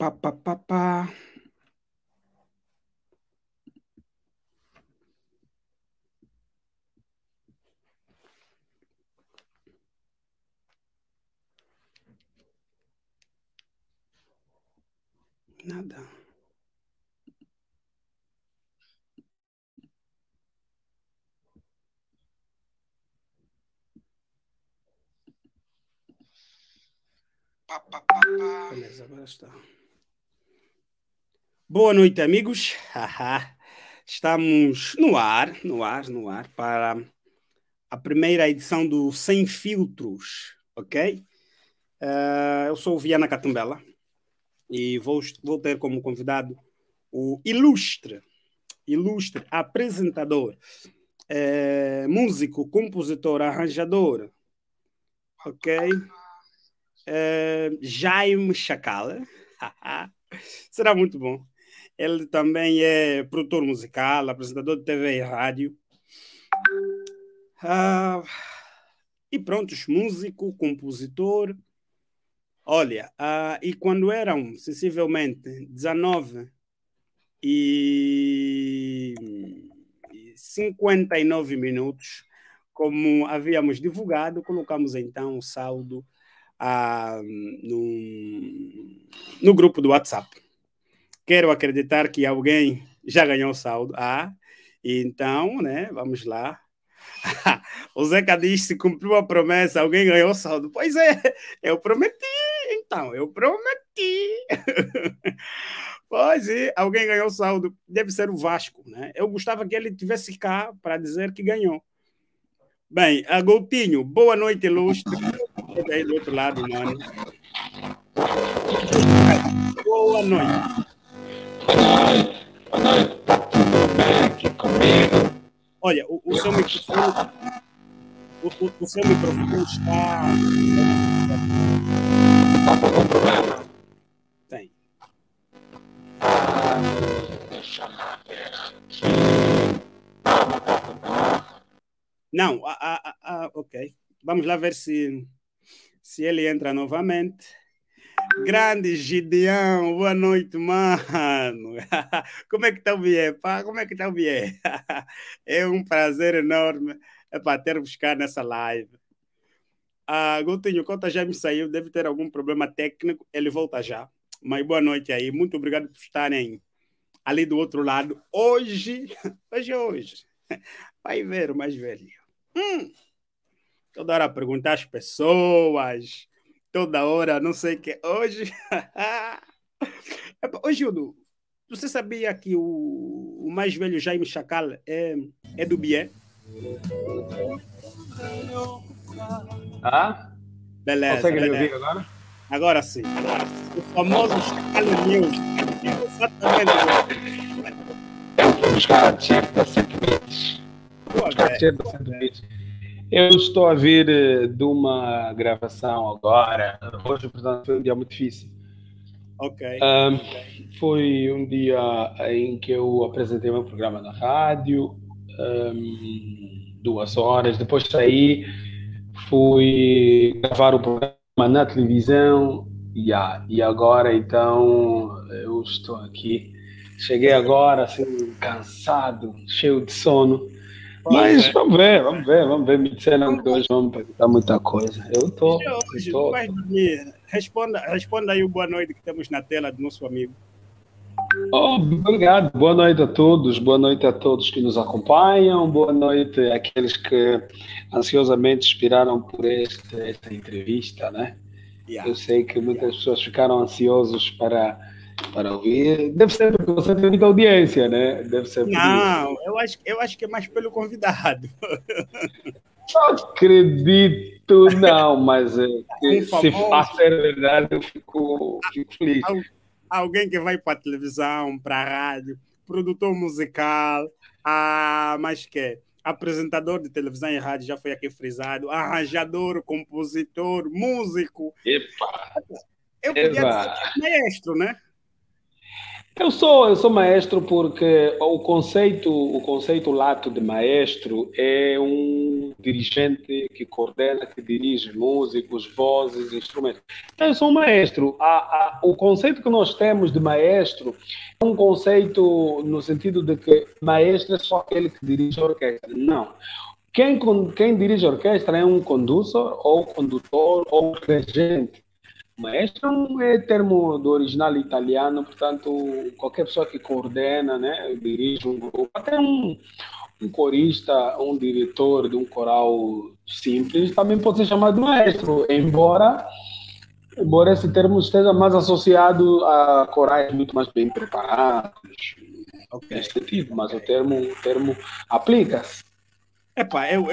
Pá, pá, pá, pá. Nada. Pá, pá, pá, pá. Beleza, agora está. Boa noite, amigos. Estamos no ar para a primeira edição do Sem Filtros, ok? Eu sou o Viana Catumbela e vou ter como convidado o ilustre apresentador, músico, compositor, arranjador, ok? Jaime Chacala. Será muito bom. Ele também é produtor musical, apresentador de TV e rádio. E pronto, músico, compositor. Olha, e quando eram sensivelmente 19 e 59 minutos, como havíamos divulgado, colocamos então o saldo no grupo do WhatsApp. Quero acreditar que alguém já ganhou o saldo. Então, né, vamos lá. O Zeca diz: se cumpriu a promessa, alguém ganhou o saldo. Pois é, eu prometi. Então, eu prometi. Pois é, alguém ganhou o saldo. Deve ser o Vasco, né? Eu gostava que ele tivesse cá para dizer que ganhou. Bem, Agoutinho, boa noite, ilustre. Aí do outro lado, mano. Boa noite. Boa noite. Tá tudo bem aqui comigo? Olha, o seu microfone. O seu microfone está. Tá com algum problema? Tem. Deixa eu ver aqui. Não, ok. Vamos lá ver se ele entra novamente. Grande Gideão, boa noite, mano. Como é que está o Bié, pá? Como é que está o Bié? É um prazer enorme para ter-vos cá nessa live. Goutinho, conta já me saiu, deve ter algum problema técnico, ele volta já. Mas boa noite aí, muito obrigado por estarem ali do outro lado. Hoje. Vai ver o mais velho. Toda hora perguntar às pessoas, toda hora, não sei o que. Hoje. Ô, Gildo, você sabia que o mais velho Jaime Chacal é do Bié? Beleza. Consegue me ouvir agora? Agora sim. O famoso Chacal News. Exatamente. Eu vou buscar a chefe da 120. Eu estou a vir de uma gravação agora. Hoje, portanto, foi um dia muito difícil. Ok. Foi um dia em que eu apresentei meu programa na rádio, 2 horas. Depois saí, fui gravar o programa na televisão. E agora, então, eu estou aqui. Cheguei agora, assim, cansado, cheio de sono. Mas vamos ver. Me disseram que hoje vamos perguntar muita coisa. Eu estou. Hoje não vai dormir. Responda aí o boa noite que temos na tela do nosso amigo. Obrigado. Boa noite a todos. Boa noite a todos que nos acompanham. Boa noite àqueles que ansiosamente esperaram por esta entrevista, né? Eu sei que muitas pessoas ficaram ansiosos para ouvir. Deve ser porque você tem muita audiência, né? Deve ser por Não, isso. eu acho que é mais pelo convidado. Não acredito, não, mas se for verdade, eu fico feliz. Alguém que vai para a televisão, para a rádio, produtor musical, mas que apresentador de televisão e rádio, já foi aqui frisado, arranjador, compositor, músico. Epa! Eu podia dizer que é maestro, né? Eu sou maestro porque o conceito lato de maestro é um dirigente que coordena, que dirige músicos, vozes, instrumentos. Então, eu sou um maestro. O conceito que nós temos de maestro é um conceito no sentido de que maestro é só aquele que dirige a orquestra. Não. Quem dirige a orquestra é um condutor, ou condutor, ou regente. Maestro é termo do original italiano, portanto, qualquer pessoa que coordena, né, dirige um grupo, até um corista, um diretor de um coral simples, também pode ser chamado de maestro, embora esse termo esteja mais associado a corais muito mais bem preparados, nesse sentido, mas o termo aplica-se. Epá, eu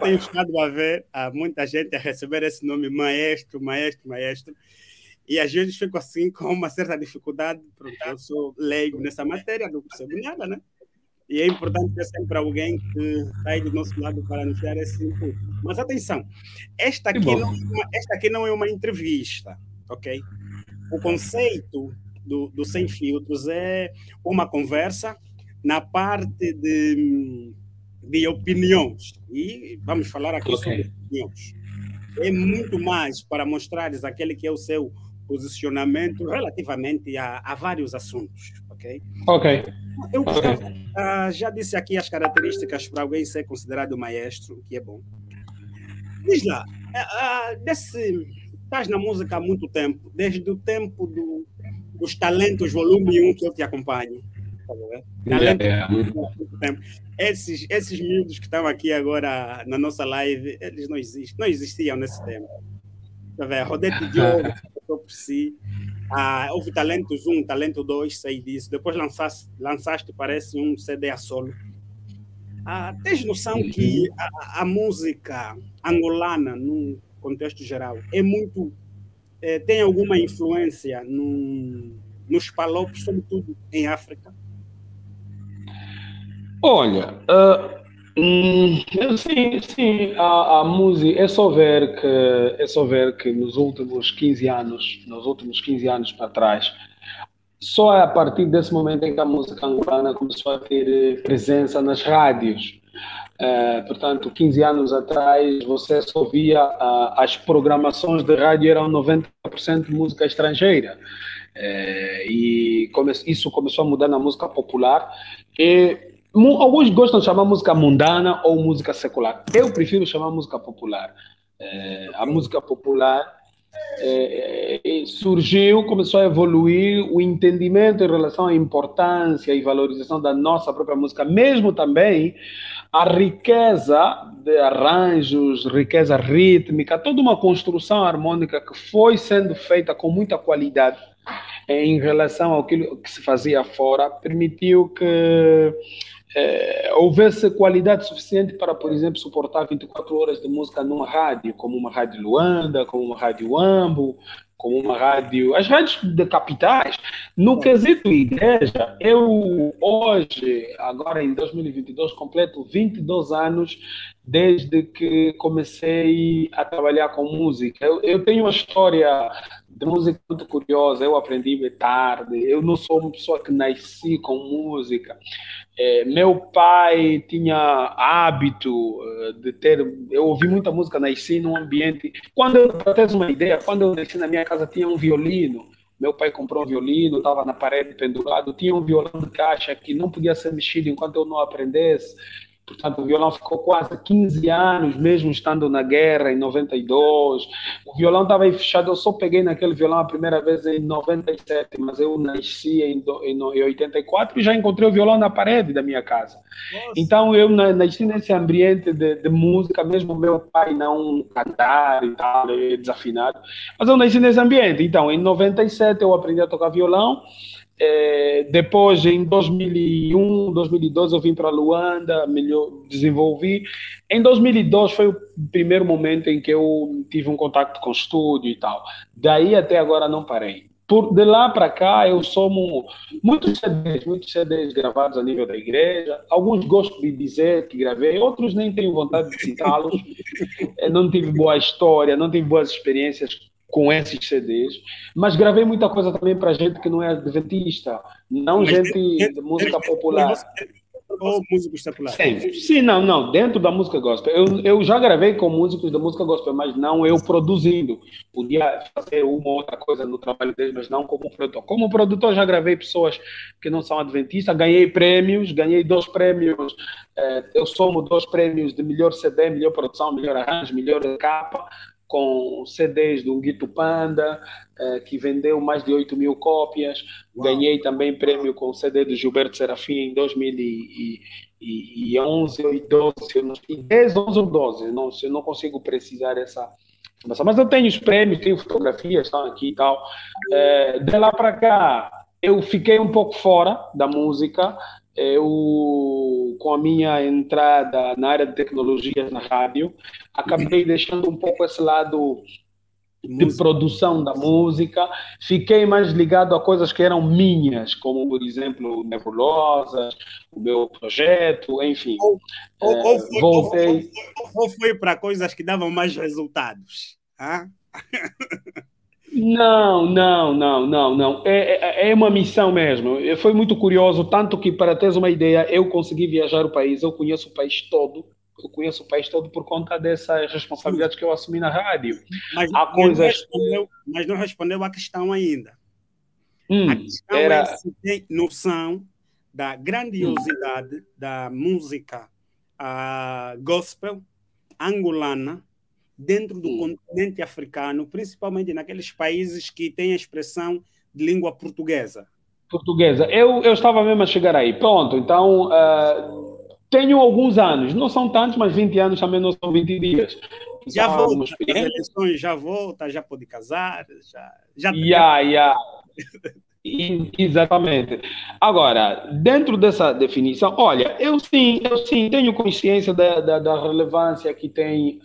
tenho estado a ver muita gente a receber esse nome maestro, e às vezes fico assim com uma certa dificuldade, porque eu sou leigo nessa matéria, não percebo nada, né? E é importante ter sempre alguém que está aí do nosso lado para nos dar esse input. Mas atenção, esta aqui não é uma entrevista, ok? O conceito do Sem Filtros é uma conversa na parte de opiniões. E vamos falar aqui sobre opiniões. É muito mais para mostrares aquele que é o seu posicionamento relativamente a vários assuntos, ok? Ok. Eu já disse aqui as características para alguém ser considerado maestro, que é bom. Diz lá, estás na música há muito tempo, desde o tempo dos Talentos Volume 1 que eu te acompanho. Talentos muito tempo. Esses miúdos que estão aqui agora na nossa live, eles não existiam nesse tempo. Rodete Diogo, por si. Houve Talentos 1, Talento 2, sei disso. Depois lançaste, parece, um CD a solo. Tens noção que a música angolana, num contexto geral, é muito... tem alguma influência nos palopes, sobretudo em África? Olha, sim, a música é só ver que nos últimos 15 anos para trás, só é a partir desse momento em que a música angolana começou a ter presença nas rádios. Portanto, 15 anos atrás, você só via as programações de rádio eram 90% de música estrangeira. E isso começou a mudar na música popular. Alguns gostam de chamar música mundana ou música secular. Eu prefiro chamar música popular. A música popular surgiu, começou a evoluir o entendimento em relação à importância e valorização da nossa própria música, mesmo também a riqueza de arranjos, riqueza rítmica, toda uma construção harmônica que foi sendo feita com muita qualidade em relação àquilo que se fazia fora, permitiu que houvesse qualidade suficiente para, por exemplo, suportar 24 horas de música numa rádio, como uma rádio Luanda, como uma rádio Ambo, como uma rádio... As rádios de capitais, no quesito igreja, eu hoje, agora em 2022, completo 22 anos desde que comecei a trabalhar com música. Eu tenho uma história de música muito curiosa, eu aprendi tarde, eu não sou uma pessoa que nasci com música. Meu pai tinha hábito de ter... Eu ouvi muita música, nasci num ambiente... Para ter uma ideia, quando eu nasci na minha casa tinha um violino. Meu pai comprou um violino, estava na parede pendurado. Tinha um violão de caixa que não podia ser mexido enquanto eu não aprendesse. Portanto, o violão ficou quase 15 anos, mesmo estando na guerra, em 92. O violão estava aí fechado, eu só peguei naquele violão a primeira vez em 97, mas eu nasci em 84 e já encontrei o violão na parede da minha casa. Nossa. Então, eu nasci nesse ambiente de música, mesmo meu pai não cantar e tal, desafinado. Mas eu nasci nesse ambiente. Então, em 97 eu aprendi a tocar violão. Depois, em 2001, 2002, eu vim para Luanda, desenvolvi. Em 2002 foi o primeiro momento em que eu tive um contato com o estúdio e tal. Daí até agora não parei. De lá para cá, eu somo muitos CDs gravados a nível da igreja. Alguns gosto de dizer que gravei, outros nem tenho vontade de citá-los. Não tive boa história, não tive boas experiências com esses CDs, mas gravei muita coisa também para gente que não é adventista, não mas gente de música popular. ou músicos seculares? Sim, sim, não, não. Dentro da música gospel. Eu já gravei com músicos da música gospel, mas não eu produzindo. Podia fazer uma ou outra coisa no trabalho deles, mas não como produtor. Como produtor, já gravei pessoas que não são adventistas, ganhei prêmios, ganhei 2 prêmios. Eu somo 2 prêmios de melhor CD, melhor produção, melhor arranjo, melhor capa, com CDs do Guito Panda, que vendeu mais de 8.000 cópias. Uau. Ganhei também prêmio com o CD do Gilberto Serafim em 2011 ou 12, 10, 11 ou 12, não, eu não consigo precisar essa informação. Mas eu tenho os prêmios, tenho fotografias, estão aqui e tal. De lá para cá, eu fiquei um pouco fora da música. Eu, com a minha entrada na área de tecnologias na rádio, acabei deixando um pouco esse lado de produção da música, fiquei mais ligado a coisas que eram minhas, como, por exemplo, Nebulosas, o meu projeto, enfim. Voltei. Ou foi para coisas que davam mais resultados? Ah? Não, não, não, não, não. É uma missão mesmo. Foi muito curioso, tanto que, para teres uma ideia, eu consegui viajar o país, eu conheço o país todo. Eu conheço o país todo por conta dessas responsabilidades que eu assumi na rádio. Mas não respondeu a questão ainda. A questão é se tem noção da grandiosidade da música gospel angolana dentro do continente africano, principalmente naqueles países que têm a expressão de língua portuguesa. Portuguesa. Eu estava mesmo a chegar aí. Pronto, então tenho alguns anos, não são tantos, mas 20 anos também não são 20 dias. Já volta, as eleições já volta, já pode casar, já. Exatamente. Agora, dentro dessa definição, olha, eu sim tenho consciência da relevância que tem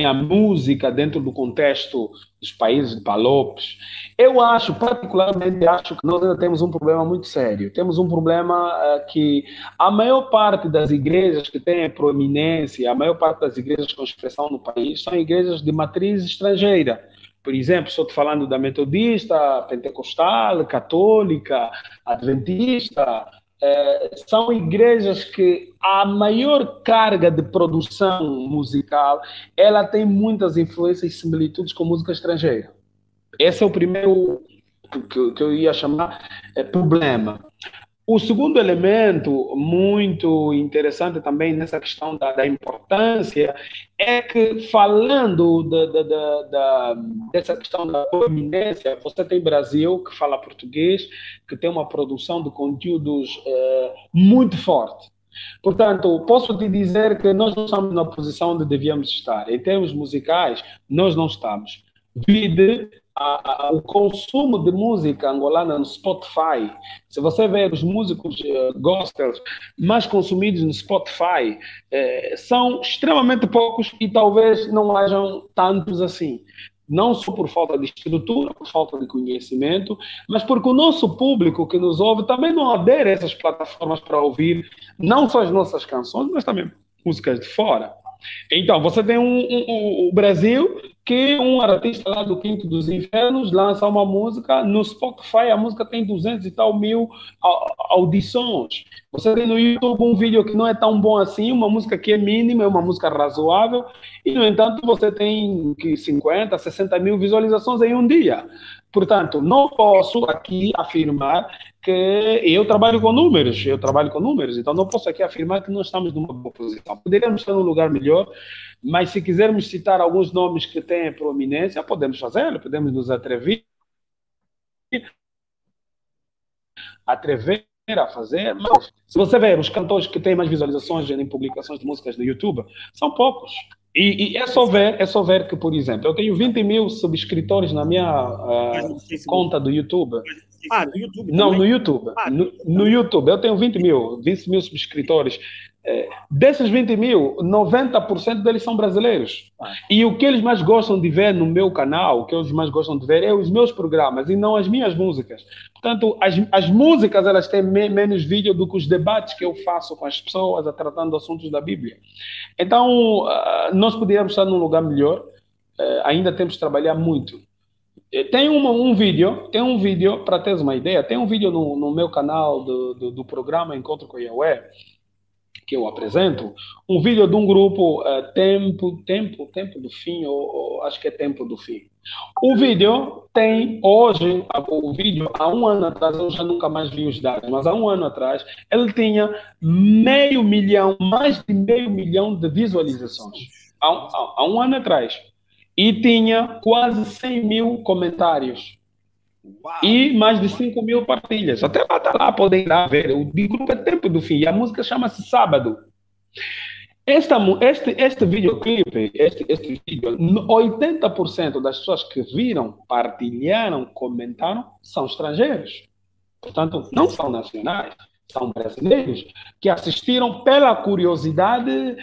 a música dentro do contexto dos países de Palopes. Eu particularmente acho que nós ainda temos um problema muito sério. Temos um problema que a maior parte das igrejas que têm proeminência, a maior parte das igrejas com expressão no país, são igrejas de matriz estrangeira. Por exemplo, estou te falando da metodista, pentecostal, católica, adventista. São igrejas que a maior carga de produção musical, ela tem muitas influências e similitudes com música estrangeira. Esse é o primeiro que eu ia chamar problema. O segundo elemento muito interessante também nessa questão da importância é que, falando dessa questão da proeminência, você tem Brasil, que fala português, que tem uma produção de conteúdos muito forte. Portanto, posso te dizer que nós não estamos na posição onde devíamos estar. Em termos musicais, nós não estamos. Vide o consumo de música angolana no Spotify. Se você ver os músicos gospels mais consumidos no Spotify, são extremamente poucos e talvez não hajam tantos assim. Não só por falta de estrutura, por falta de conhecimento, mas porque o nosso público que nos ouve também não adere a essas plataformas para ouvir não só as nossas canções, mas também músicas de fora. Então, você tem o Brasil, que um artista lá do Quinto dos Infernos lança uma música, no Spotify a música tem 200 e tal mil audições. Você tem no YouTube um vídeo que não é tão bom assim, uma música que é mínima, é uma música razoável, e no entanto você tem 50, 60 mil visualizações em um dia. Portanto, não posso aqui afirmar que eu trabalho com números, então não posso aqui afirmar que nós estamos numa boa posição. Poderíamos estar num lugar melhor, mas se quisermos citar alguns nomes que têm proeminência, podemos fazê-lo, podemos nos atrever a fazer, mas se você ver os cantores que têm mais visualizações em publicações de músicas no YouTube, são poucos. E é só ver que, por exemplo, eu tenho 20 mil subscritores na minha conta do YouTube. Do YouTube? Não, no YouTube. No YouTube, eu tenho 20 mil subscritores. Desses 20 mil, 90% deles são brasileiros. E o que eles mais gostam de ver no meu canal, o que eles mais gostam de ver é os meus programas e não as minhas músicas. Portanto, as músicas elas têm menos vídeo do que os debates que eu faço com as pessoas tratando assuntos da Bíblia. Então, nós poderíamos estar num lugar melhor, ainda temos que trabalhar muito. Tem um vídeo, para teres uma ideia, tem um vídeo no meu canal do programa Encontro com Yahweh, que eu apresento, um vídeo de um grupo Tempo do Fim, ou acho que é Tempo do Fim. O vídeo tem hoje, o vídeo há um ano atrás, eu já nunca mais vi os dados, mas há um ano atrás, ele tinha meio milhão, mais de meio milhão de visualizações. Há um ano atrás. E tinha quase 100 mil comentários. Uau. E mais de 5 mil partilhas. Até lá, tá lá, podem ir lá ver. O grupo é Tempo do Fim. E a música chama-se Sábado. Este videoclipe, este vídeo, 80% das pessoas que viram, partilharam, comentaram, são estrangeiros. Portanto, não são nacionais. São brasileiros que assistiram pela curiosidade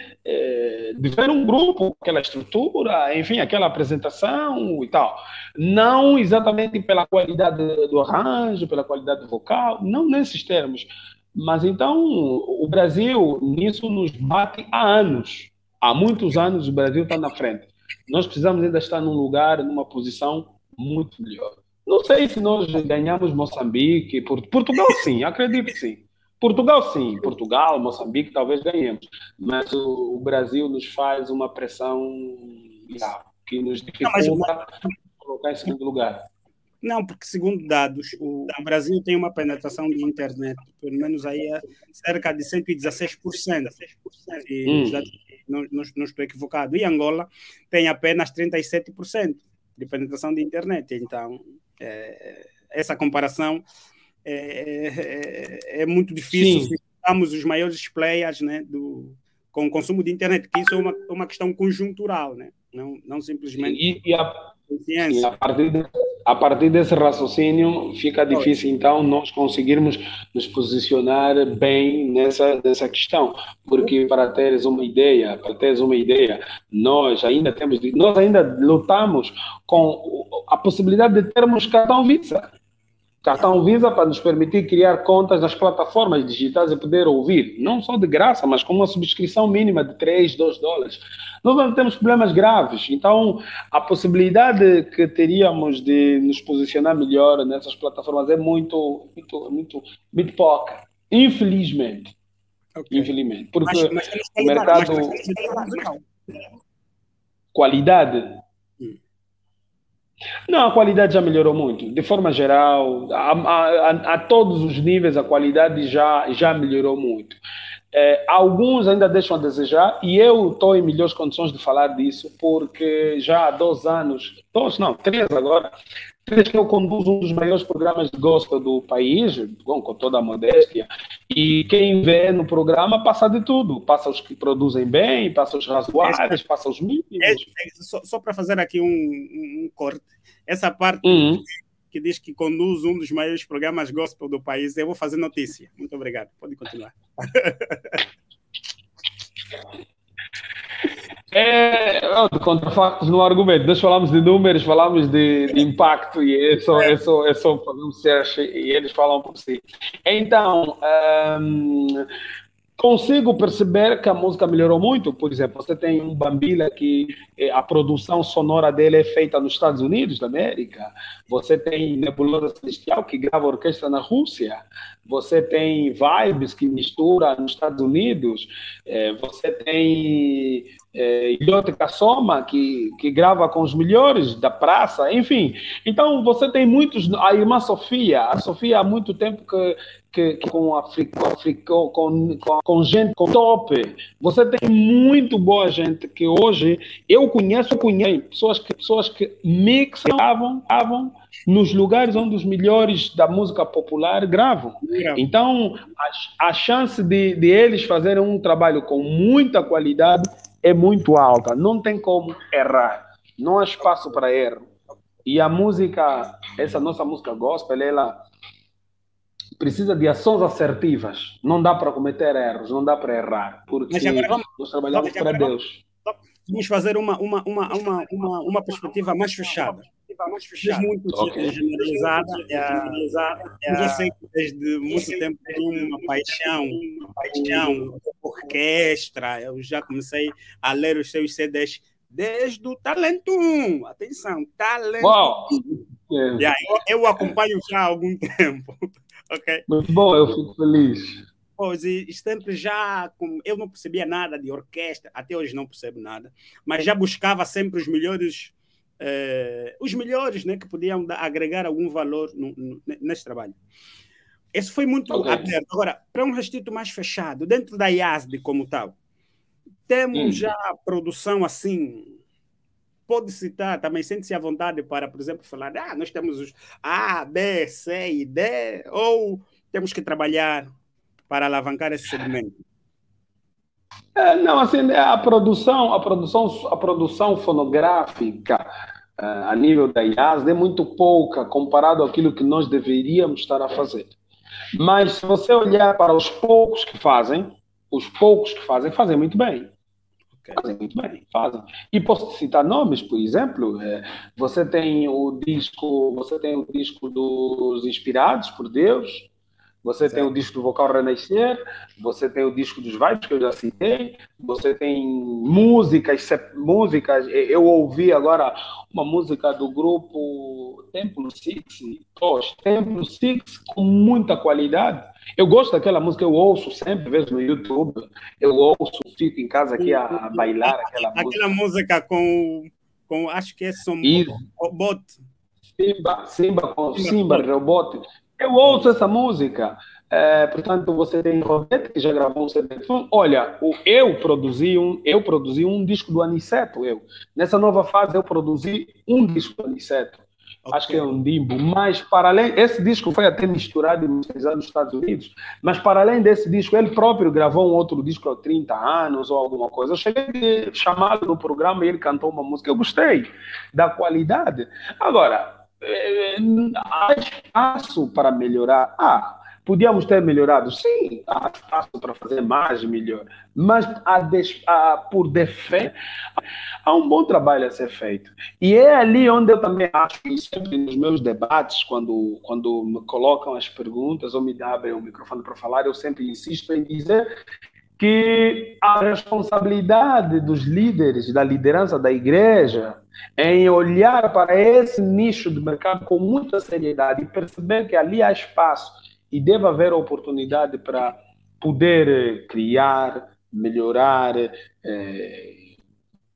de ver um grupo, aquela estrutura, enfim, aquela apresentação e tal. Não exatamente pela qualidade do arranjo, pela qualidade vocal, não nesses termos. Mas então o Brasil nisso nos bate há anos. Há muitos anos o Brasil está na frente. Nós precisamos ainda estar num lugar, numa posição muito melhor. Não sei se nós ganhamos Moçambique, Portugal sim, acredito que sim. Portugal, sim. Portugal, Moçambique, talvez ganhemos. Mas o Brasil nos faz uma pressão que nos dificulta colocar em segundo lugar. Não, porque segundo dados, o Brasil tem uma penetração de internet, pelo menos aí é cerca de 116%. E não estou equivocado. E Angola tem apenas 37% de penetração de internet. Então, essa comparação é muito difícil. Se estamos os maiores players, né, com o consumo de internet, que isso é uma questão conjuntural, né? Não simplesmente ciência. A partir desse raciocínio fica difícil então nós conseguirmos nos posicionar bem nessa questão, porque para teres uma ideia, nós ainda lutamos com a possibilidade de termos cartão Visa para nos permitir criar contas nas plataformas digitais e poder ouvir, não só de graça, mas com uma subscrição mínima de $3, $2. Nós não temos problemas graves, então a possibilidade que teríamos de nos posicionar melhor nessas plataformas é muito pouca, infelizmente. Okay. Infelizmente, porque mas o mercado... Qualidade? Não, a qualidade já melhorou muito. De forma geral, a todos os níveis, a qualidade já melhorou muito. Alguns ainda deixam a desejar, e eu estou em melhores condições de falar disso, porque já há 3 agora, que eu conduzo um dos maiores programas de gospel do país, com toda a modéstia, e quem vê no programa passa de tudo. Passa os que produzem bem, passa os razoáveis, passa os mínimos. Só para fazer aqui um corte, essa parte que diz que conduz um dos maiores programas gospel do país, eu vou fazer notícia. Muito obrigado. Pode continuar. De contrafactos no argumento. Nós falamos de números, falamos de impacto, e é só fazer um search e eles falam por si. Então, consigo perceber que a música melhorou muito. Por exemplo, você tem um Bambila que a produção sonora dele é feita nos Estados Unidos da América. Você tem Nebulosa Celestial, que grava orquestra na Rússia. Você tem Vibes, que mistura nos Estados Unidos. Você tem Ilhote Kassoma, que grava com os melhores da praça. Enfim, então você tem muitos... A irmã Sofia. A Sofia há muito tempo que com gente com top. Você tem muito boa gente que hoje eu conheço pessoas que mixavam nos lugares onde os melhores da música popular gravam. Então, a chance de eles fazerem um trabalho com muita qualidade é muito alta. Não tem como errar. Não há espaço para erro. E a música, essa nossa música gospel, ela precisa de ações assertivas. Não dá para cometer erros, não dá para errar, porque nós trabalhamos para Deus. Vamos fazer uma perspectiva mais fechada. Muito generalizada. Eu já sei que desde muito tempo tenho uma paixão por orquestra. Eu já comecei a ler os seus CDs desde o Talento 1. Atenção, Talento 1. É. Yeah, eu acompanho já há algum tempo. Ok? Muito bom, eu fico feliz. Pois, e sempre já, eu não percebia nada de orquestra, até hoje não percebo nada, mas já buscava sempre os melhores, né, que podiam agregar algum valor nesse trabalho. Esse foi muito Ok. aberto. Agora, para um restrito mais fechado, dentro da IASD como tal, temos já produção assim. Pode citar, também sente-se à vontade para, por exemplo, falar, nós temos os A, B, C e D, ou temos que trabalhar para alavancar esse segmento? Não, assim, a produção fonográfica a nível da IASD é muito pouca comparado àquilo que nós deveríamos estar a fazer. Mas se você olhar para os poucos que fazem muito bem. Okay. Fazem muito bem, fazem. E posso citar nomes, por exemplo, você tem o disco dos Inspirados por Deus, você tem o disco do Vocal Renascer, você tem o disco dos Vibes, que eu já citei, você tem músicas. Eu ouvi agora uma música do grupo Templo Six, com muita qualidade. Eu gosto daquela música, eu ouço sempre, vejo no YouTube, eu ouço, fico em casa aqui a bailar aquela música. Aquela música com acho que é Robot. Simba, Robot. Eu ouço essa música. Portanto, você tem Robert, que já gravou um CD. Olha, eu produzi um disco do Aniceto. Nessa nova fase, eu produzi um disco do Aniceto. Okay. Acho que é um Dimbo. Mas, para além, esse disco foi até misturado e masterizado nos Estados Unidos. Mas, para além desse disco, ele próprio gravou um outro disco há 30 anos ou alguma coisa. Eu cheguei a chamá-lo no programa e ele cantou uma música. Eu gostei da qualidade. Agora, há espaço para melhorar? Podíamos ter melhorado? Sim, há espaço para fazer mais e melhor. Mas, por defeito, há um bom trabalho a ser feito. E é ali onde eu também acho que sempre nos meus debates, quando me colocam as perguntas ou me abrem o microfone para falar, eu sempre insisto em dizer que a responsabilidade dos líderes, da liderança da igreja, em olhar para esse nicho de mercado com muita seriedade e perceber que ali há espaço e deve haver oportunidade para poder criar, melhorar,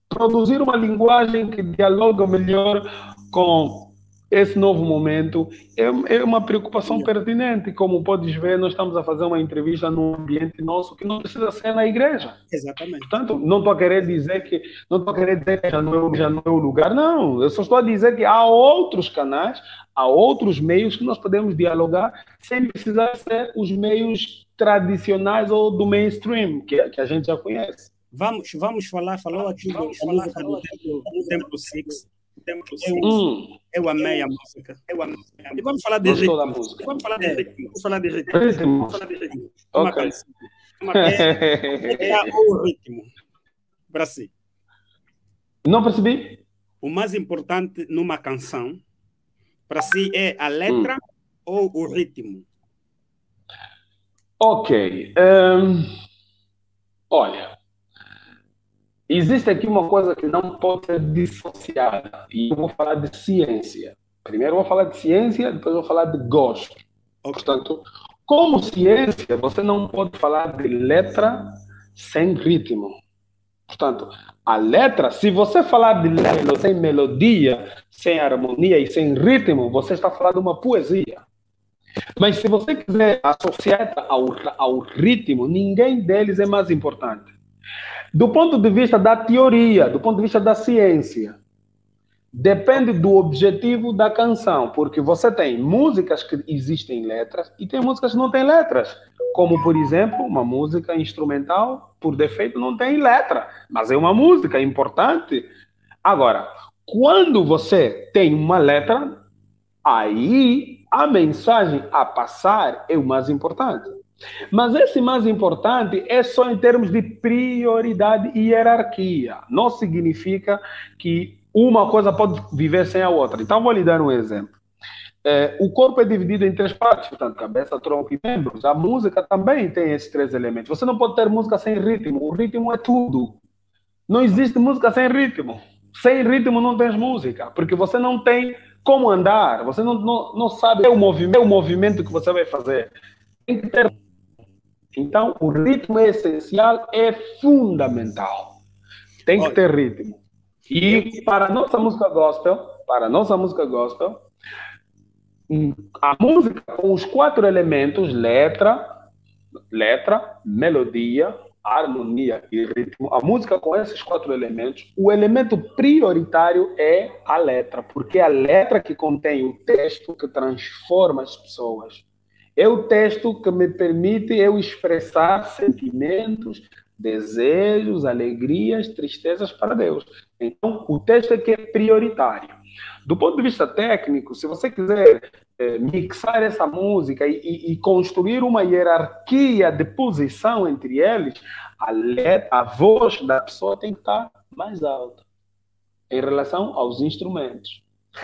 produzir uma linguagem que dialoga melhor com esse novo momento, é uma preocupação pertinente. Como podes ver, nós estamos a fazer uma entrevista num ambiente nosso que não precisa ser na igreja. Exatamente. Portanto, não estou a querer dizer que já não é o lugar, não. Eu só estou a dizer que há outros canais, há outros meios que nós podemos dialogar sem precisar ser os meios tradicionais ou do mainstream, que a gente já conhece. Vamos falou aqui do Templo Six. Eu amei a música. E vamos falar de ritmo. Vamos falar de ritmo. Ok. O ritmo. Para si. Não percebi? O mais importante numa canção, para si, é a letra ou o ritmo? Ok. Olha, existe aqui uma coisa que não pode ser dissociada. E eu vou falar de ciência. Primeiro eu vou falar de ciência, depois eu vou falar de gosto. Okay. Portanto, como ciência, você não pode falar de letra sem ritmo. Portanto, a letra, se você falar de letra sem melodia, sem harmonia e sem ritmo, você está falando de uma poesia. Mas se você quiser associar ao ritmo, ninguém deles é mais importante. Do ponto de vista da teoria, do ponto de vista da ciência, depende do objetivo da canção, porque você tem músicas que existem letras e tem músicas que não têm letras. Como, por exemplo, uma música instrumental, por defeito, não tem letra, mas é uma música importante. Agora, quando você tem uma letra, aí a mensagem a passar é o mais importante. Mas esse mais importante é só em termos de prioridade e hierarquia. Não significa que uma coisa pode viver sem a outra. Então, vou lhe dar um exemplo. O corpo é dividido em 3 partes, portanto, cabeça, tronco e membros. A música também tem esses 3 elementos. Você não pode ter música sem ritmo. O ritmo é tudo. Não existe música sem ritmo. Sem ritmo não tens música, porque você não tem como andar, você não sabe o movimento que você vai fazer. Tem que ter. Então, o ritmo é essencial, é fundamental. Tem que ter ritmo. E para a nossa música gospel, a música com os 4 elementos, letra, melodia, harmonia e ritmo, a música com esses 4 elementos, o elemento prioritário é a letra, porque é a letra que contém o texto que transforma as pessoas. É o texto que me permite eu expressar sentimentos, desejos, alegrias, tristezas para Deus. Então, o texto é que é prioritário. Do ponto de vista técnico, se você quiser mixar essa música e construir uma hierarquia de posição entre eles, a voz da pessoa tem que estar mais alta em relação aos instrumentos.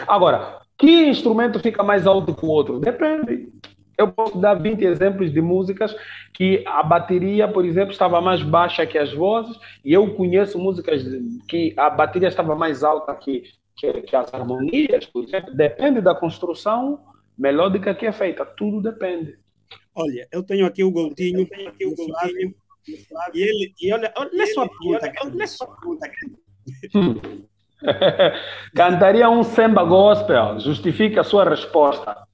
Agora, que instrumento fica mais alto que o outro? Depende. Eu posso dar 20 exemplos de músicas que a bateria, por exemplo, estava mais baixa que as vozes, e eu conheço músicas que a bateria estava mais alta que as harmonias, por exemplo. Depende da construção melódica que é feita, tudo depende. Olha, eu tenho aqui o Goutinho, e olha sua pergunta. Cantaria um samba gospel, justifique a sua resposta.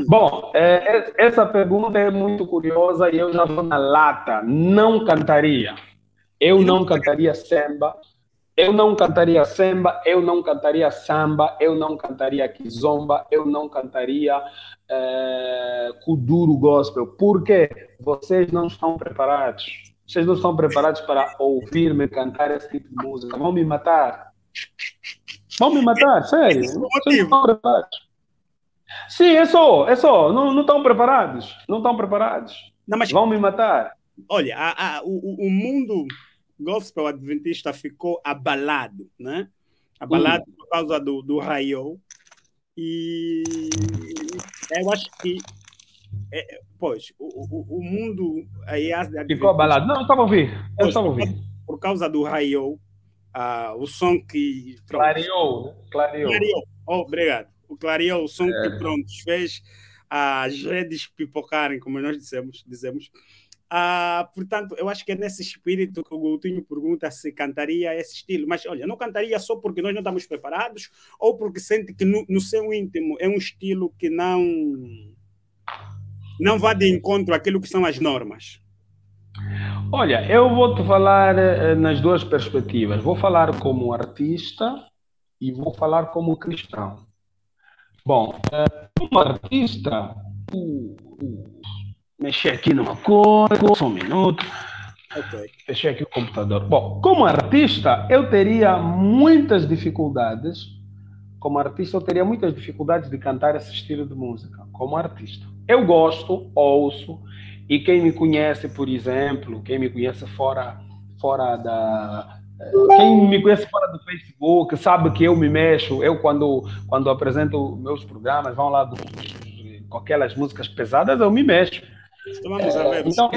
Bom, essa pergunta é muito curiosa e eu já vou na lata. Não cantaria. Eu não cantaria samba. Eu não cantaria samba. Eu não cantaria samba. Eu não cantaria kizomba. Eu não cantaria kuduro gospel. Por quê? Vocês não estão preparados. Vocês não estão preparados para ouvir-me cantar esse tipo de música. Vão me matar. Vão me matar, sério. Vocês não estão preparados. Sim, é só. Não estão preparados. Não estão preparados. Não, mas, vão me matar. Olha, o mundo gospel adventista ficou abalado, né? Abalado por causa do raio. E eu acho que o mundo ficou abalado. Não, eu estava ouvindo. Por causa do raio, o som que... Clareou. Obrigado. O clareou, o som que fez as redes pipocarem, como nós dizemos. Portanto, eu acho que é nesse espírito que o Goutinho pergunta se cantaria esse estilo. Mas, olha, não cantaria só porque nós não estamos preparados ou porque sente que no seu íntimo é um estilo que não vai de encontro àquilo que são as normas. Olha, eu vou te falar nas duas perspectivas. Vou falar como artista e vou falar como cristão. Bom, como artista, mexer aqui numa coisa, só um minuto. Okay. Fechei aqui o computador. Bom, como artista, eu teria muitas dificuldades. Como artista, eu teria muitas dificuldades de cantar esse estilo de música. Como artista. Eu gosto, ouço, e quem me conhece, por exemplo, quem me conhece fora da... Quem me conhece fora do Facebook sabe que eu me mexo. Eu, quando apresento meus programas, vão lá com aquelas músicas pesadas, eu me mexo. Então,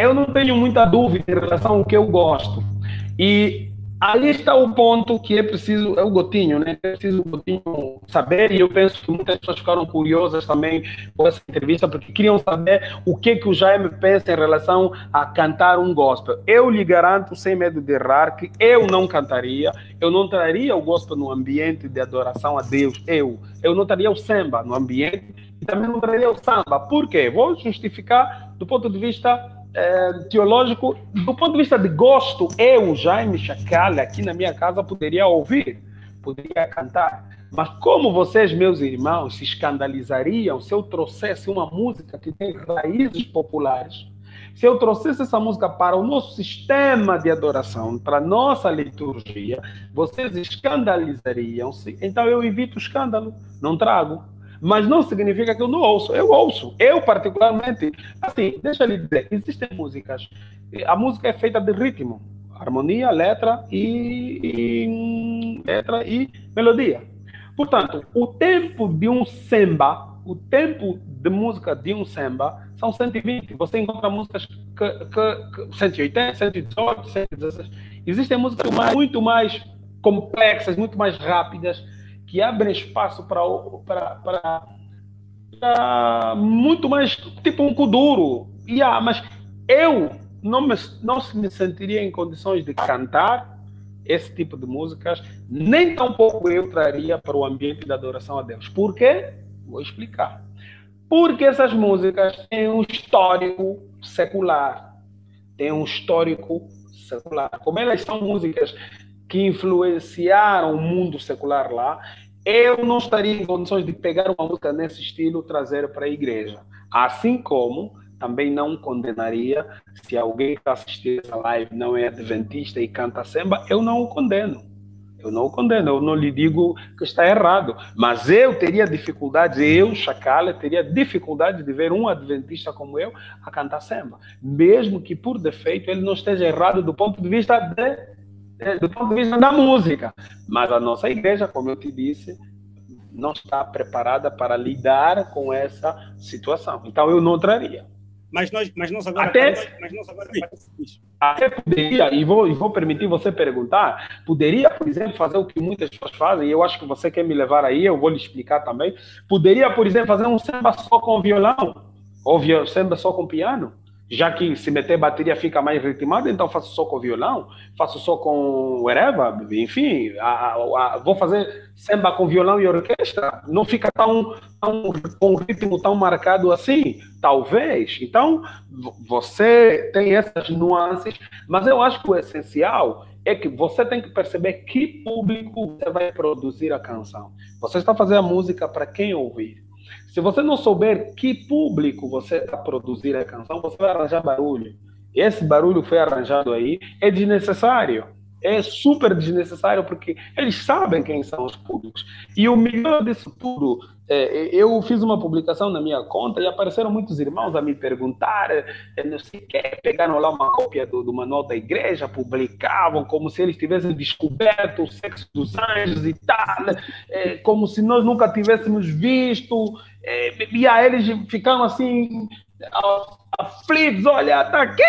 eu não tenho muita dúvida em relação ao que eu gosto. E ali está o ponto que é preciso, é o Goutinho, né? É preciso o Goutinho saber, e eu penso que muitas pessoas ficaram curiosas também com essa entrevista, porque queriam saber o que o Jaime pensa em relação a cantar um gospel. Eu lhe garanto, sem medo de errar, que eu não cantaria, eu não traria o gospel no ambiente de adoração a Deus, eu não traria o samba no ambiente, e também não traria o samba. Por quê? Vou justificar do ponto de vista teológico. Do ponto de vista de gosto, eu, Jaime Chacalha, aqui na minha casa, poderia ouvir, poderia cantar. Mas como vocês, meus irmãos, se escandalizariam se eu trouxesse uma música que tem raízes populares, se eu trouxesse essa música para o nosso sistema de adoração, para a nossa liturgia, vocês escandalizariam-se. Então eu evito o escândalo, não trago. Mas não significa que eu não ouço. Eu ouço. Eu, particularmente, assim, deixa eu lhe dizer, existem músicas. A música é feita de ritmo, harmonia, letra e melodia. Portanto, o tempo de um samba, o tempo de música de um samba são 120. Você encontra músicas que 180, 118, 116. Existem músicas muito mais complexas, muito mais rápidas, que abrem espaço para muito mais, tipo um kuduro. Mas eu não me sentiria em condições de cantar esse tipo de músicas, nem tampouco eu traria para o ambiente da adoração a Deus. Por quê? Vou explicar. Porque essas músicas têm um histórico secular. Têm um histórico secular. Como elas são músicas que influenciaram o mundo secular lá, eu não estaria em condições de pegar uma música nesse estilo e trazer para a igreja. Assim como também não condenaria se alguém que está assistindo essa live não é adventista e canta samba, eu não o condeno. Eu não o condeno, eu não lhe digo que está errado. Mas eu teria dificuldade, Chacala, teria dificuldade de ver um adventista como eu a cantar samba. Mesmo que por defeito ele não esteja errado do ponto de vista da música. Mas a nossa igreja, como eu te disse, não está preparada para lidar com essa situação. Então eu não traria. Mas nós agora... Até poderia, e vou permitir você perguntar, poderia, por exemplo, fazer o que muitas pessoas fazem, e eu acho que você quer me levar aí, eu vou lhe explicar também. Poderia, por exemplo, fazer um samba só com violão, ou samba só com piano, já que se meter bateria fica mais ritmado, então faço só com violão, faço só com whatever, enfim, vou fazer samba com violão e orquestra, não fica com um ritmo tão marcado assim, talvez. Então, você tem essas nuances, mas eu acho que o essencial é que você tem que perceber que público você vai produzir a canção. Você está fazendo a música para quem ouvir. Se você não souber que público você está produzindo a canção, você vai arranjar barulho. Esse barulho que foi arranjado aí é desnecessário. É super desnecessário porque eles sabem quem são os públicos. E o melhor disso tudo, eu fiz uma publicação na minha conta e apareceram muitos irmãos a me perguntar, não sei o que, pegaram lá uma cópia do manual da igreja, publicavam como se eles tivessem descoberto o sexo dos anjos e tal, como se nós nunca tivéssemos visto, e aí eles ficaram assim... aflitos, olha, tá aqui,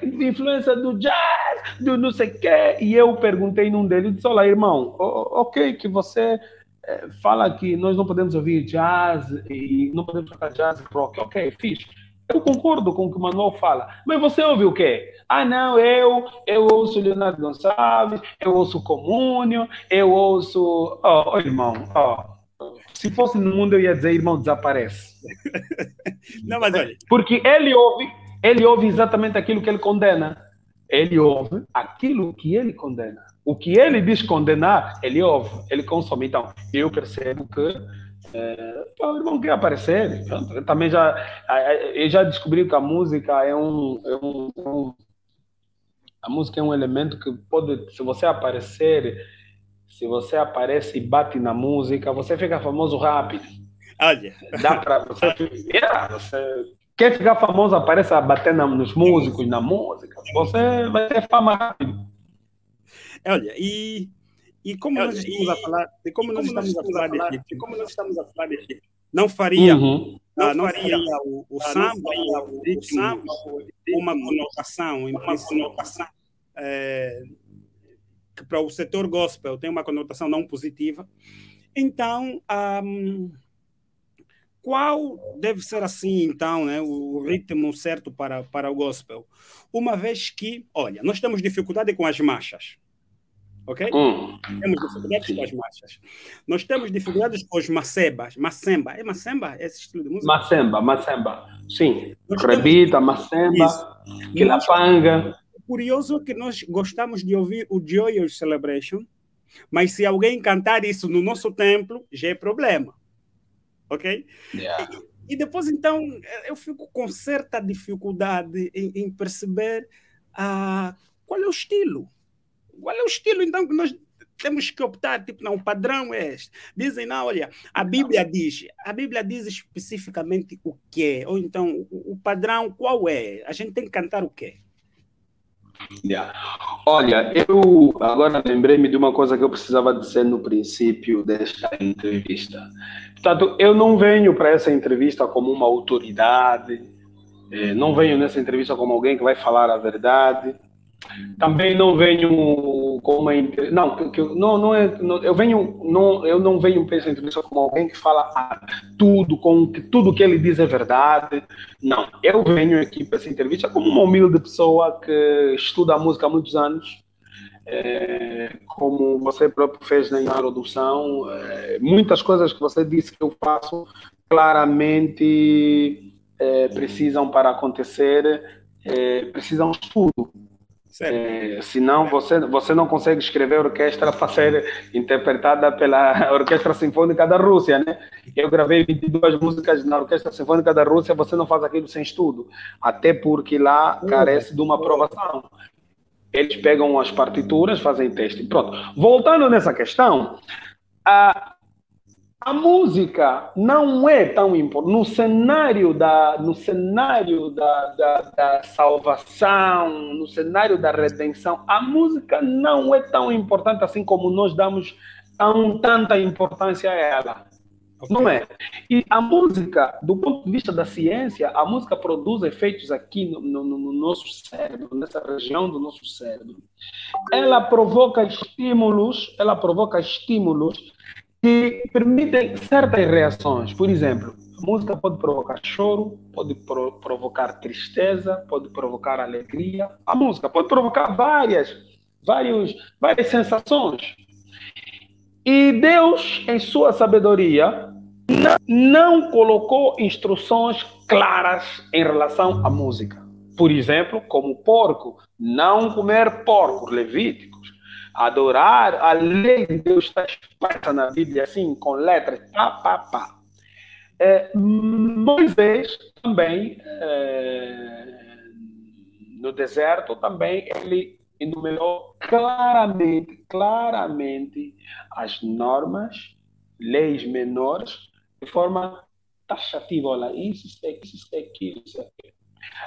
influência do jazz, do não sei o quê. E eu perguntei num deles, disse, olha, irmão, ok, que você fala que nós não podemos ouvir jazz e não podemos tocar jazz rock, ok, fixe. Eu concordo com o que o Manuel fala, mas você ouve o quê? Ah, não, eu ouço Leonardo Gonçalves, eu ouço Comúnio, eu ouço... irmão, se fosse no mundo, eu ia dizer, irmão, desaparece. Não, mas olha... Porque ele ouve exatamente aquilo que ele condena. Ele ouve aquilo que ele condena. O que ele diz condenar, ele ouve, ele consome. Então, eu percebo que o irmão quer aparecer. Eu também já descobri que a música a música é um elemento que pode, se você aparece e bate na música, você fica famoso rápido. Olha. Dá para você quer ficar famoso, aparece a bater nos músicos, na música, você vai ter fama rápido. Olha, e como nós estamos a falar, não faria, não faria o samba, uma conotação, que para o setor gospel tem uma conotação não positiva. Então, qual deve ser assim, então, né, o ritmo certo para o gospel? Uma vez que, olha, nós temos dificuldade com as marchas, ok? Temos dificuldades com as marchas. Nós temos dificuldades com os macebas. Macemba, é macemba esse estilo de música? Macemba, sim. Rebita, macemba, quilapanga. Curioso que nós gostamos de ouvir o Joyous Celebration, mas se alguém cantar isso no nosso templo, já é problema. Ok? Yeah. E depois, então, eu fico com certa dificuldade em perceber qual é o estilo. Qual é o estilo, então, que nós temos que optar? Tipo, não, o padrão é este. Dizem, não, olha, a Bíblia diz especificamente o quê? Ou então, o padrão qual é? A gente tem que cantar o quê? Yeah. Olha, eu agora lembrei-me de uma coisa que eu precisava dizer no princípio desta entrevista. Portanto, eu não venho para essa entrevista como uma autoridade, não venho nessa entrevista como alguém que vai falar a verdade, também não venho com uma não, não é, eu não venho para essa entrevista como alguém que fala tudo, tudo que ele diz é verdade. Não, eu venho aqui para essa entrevista como uma humilde pessoa que estuda a música há muitos anos. Como você próprio fez na introdução, muitas coisas que você disse que eu faço claramente precisam para acontecer, precisam de estudo. Senão você não consegue escrever orquestra para ser interpretada pela Orquestra Sinfônica da Rússia, né? Eu gravei 22 músicas na Orquestra Sinfônica da Rússia, você não faz aquilo sem estudo, até porque lá carece de uma aprovação. Eles pegam as partituras, fazem teste. Pronto. Voltando nessa questão, a música não é tão importante. No cenário da salvação, no cenário da redenção, a música não é tão importante assim como nós damos tanta importância a ela. Okay. Não é? E a música, do ponto de vista da ciência, a música produz efeitos aqui no nosso cérebro, nessa região do nosso cérebro. Ela provoca estímulos que permitem certas reações. Por exemplo, a música pode provocar choro, pode provocar tristeza, pode provocar alegria. A música pode provocar várias sensações. E Deus, em sua sabedoria, não colocou instruções claras em relação à música. Por exemplo, como porco, não comer porcos, Levíticos. Adorar a lei de Deus está expressa na Bíblia assim, com letras, pá. Moisés também, no deserto, também ele enumerou claramente as normas, leis menores, de forma taxativa. Olha, isso é aquilo.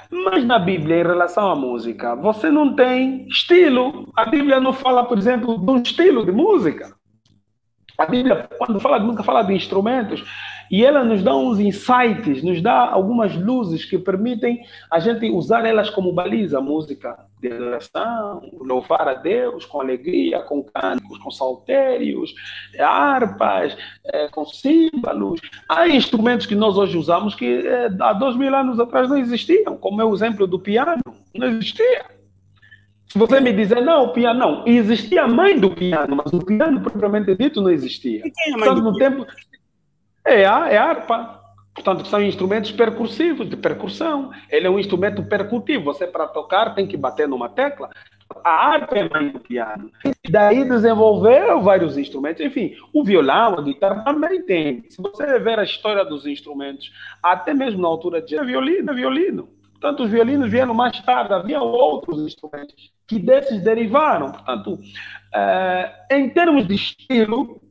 Mas na Bíblia, em relação à música, você não tem estilo. A Bíblia não fala, por exemplo, de um estilo de música. A Bíblia, quando fala de música, fala de instrumentos. E ela nos dá uns insights, nos dá algumas luzes que permitem a gente usar elas como baliza. Música de adoração, louvar a Deus com alegria, com cânticos, com saltérios, harpas, com símbolos. Há instrumentos que nós hoje usamos que há 2000 anos atrás não existiam, como é o exemplo do piano. Não existia. Se você me dizer, não, o piano não, existia a mãe do piano, mas o piano propriamente dito não existia. E quem é a mãe do piano? É a harpa. Portanto, são instrumentos percursivos, de percussão. Ele é um instrumento percutivo. Você, para tocar, tem que bater numa tecla. A harpa é a mãe do piano. E daí desenvolveram vários instrumentos. Enfim, o violão, a guitarra também tem. Se você ver a história dos instrumentos, até mesmo na altura de violino. Portanto, os violinos vieram mais tarde. Havia outros instrumentos que desses derivaram. Portanto, em termos de estilo,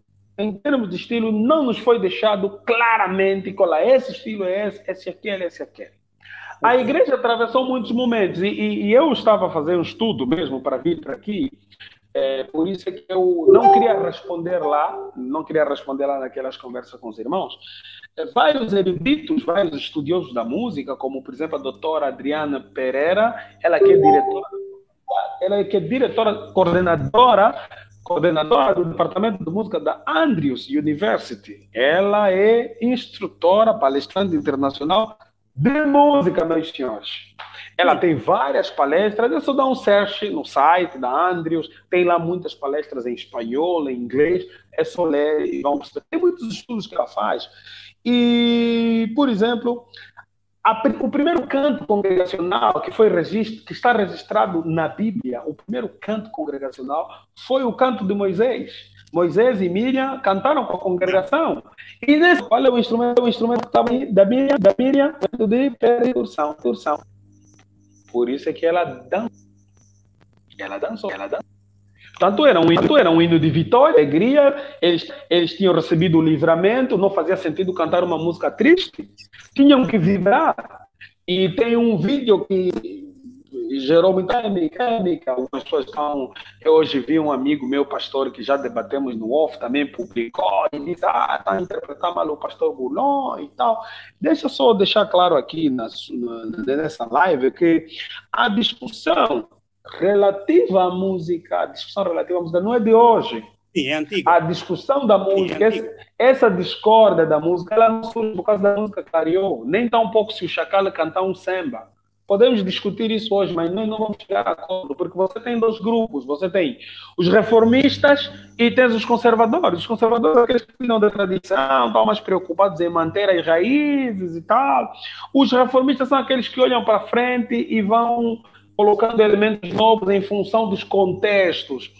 não nos foi deixado claramente qual é esse estilo, esse aquele. A igreja atravessou muitos momentos e eu estava a fazer um estudo mesmo para vir para aqui, por isso é que eu não queria responder lá naquelas conversas com os irmãos. Vários eruditos, vários estudiosos da música, como por exemplo a doutora Adriana Pereira, ela que é diretora, coordenadora do Departamento de Música da Andrews University. Ela é instrutora, palestrante internacional de música, meus senhores. Ela tem várias palestras, é só dar um search no site da Andrews, tem lá muitas palestras em espanhol, em inglês, é só ler e vão perceber. Tem muitos estudos que ela faz. E, por exemplo, o primeiro canto congregacional que está registrado na Bíblia, o primeiro canto congregacional foi o canto de Moisés. Moisés e Miriam cantaram com a congregação. E olha o instrumento que estava aí, da Miriam, de percussão. Por isso é que ela dançou. Portanto, era um hino de vitória, alegria. Eles tinham recebido o livramento, não fazia sentido cantar uma música triste. Tinham que vibrar. E tem um vídeo que gerou muita mecânica. Algumas pessoas estão... Eu hoje vi um amigo meu, pastor, que já debatemos no off, também publicou, e disse, está a interpretar mal o pastor Goulon e tal. Deixa eu só deixar claro aqui nessa live que a discussão relativa à música, a discussão relativa à música não é de hoje. Sim, é antiga. A discussão da música, Sim, essa discórdia da música, ela não surge por causa da música que clareou, nem tão pouco se o Chacal cantar um samba. Podemos discutir isso hoje, mas nós não vamos chegar a acordo, porque você tem dois grupos. Você tem os reformistas e tens os conservadores. Os conservadores são aqueles que cuidam da tradição, estão mais preocupados em manter as raízes e tal. Os reformistas são aqueles que olham para frente e vão colocando elementos novos em função dos contextos.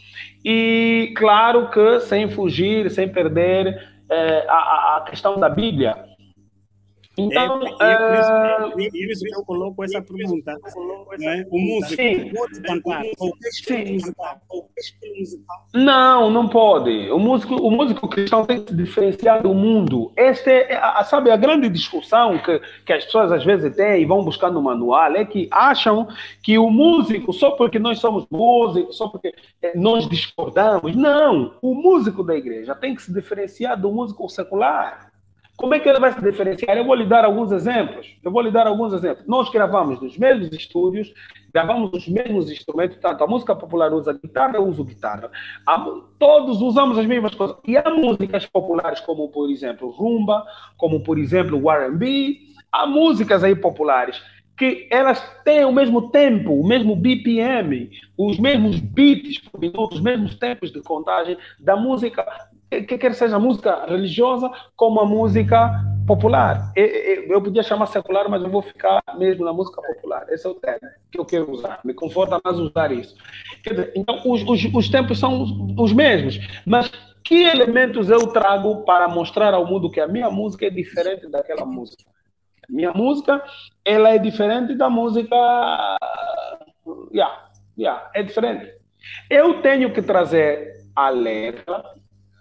E, claro que sem fugir, sem perder a questão da Bíblia. Então, e isso que eu coloco essa pergunta. Não é? O músico pode cantar qualquer estilo musical. Não, não pode. O músico cristão tem que se diferenciar do mundo. Esta sabe, a grande discussão que as pessoas às vezes têm e vão buscar no manual é que acham que o músico, só porque nós somos músicos, só porque nós discordamos. Não, o músico da igreja tem que se diferenciar do músico secular. Como é que ele vai se diferenciar? Eu vou lhe dar alguns exemplos. Nós gravamos nos mesmos estúdios, gravamos os mesmos instrumentos, tanto a música popular usa guitarra, eu uso guitarra. Todos usamos as mesmas coisas. E há músicas populares como, por exemplo, rumba, como, por exemplo, o R&B. Há músicas aí populares que elas têm o mesmo tempo, o mesmo BPM, os mesmos beats por minuto, os mesmos tempos de contagem da música, que quer seja música religiosa como a música popular. Eu podia chamar secular, mas eu vou ficar mesmo na música popular. Esse é o termo que eu quero usar. Me conforta mais usar isso. Quer dizer, então, os tempos são os mesmos, mas que elementos eu trago para mostrar ao mundo que a minha música é diferente daquela música? Minha música, ela é diferente da música... é diferente. Eu tenho que trazer a letra,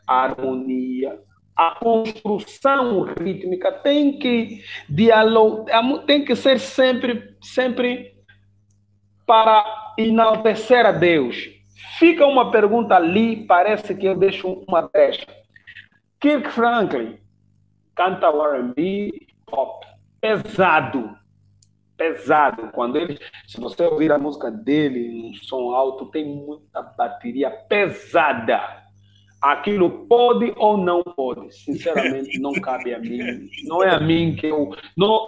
a harmonia, a construção rítmica, tem que dialogar, tem que ser sempre para enaltecer a Deus. Fica uma pergunta ali, parece que eu deixo uma brecha. Kirk Franklin canta R&B, pop. Pesado. Quando se você ouvir a música dele, um som alto, tem muita bateria pesada. Aquilo pode ou não pode. Sinceramente, não cabe a mim. Não é a mim que eu...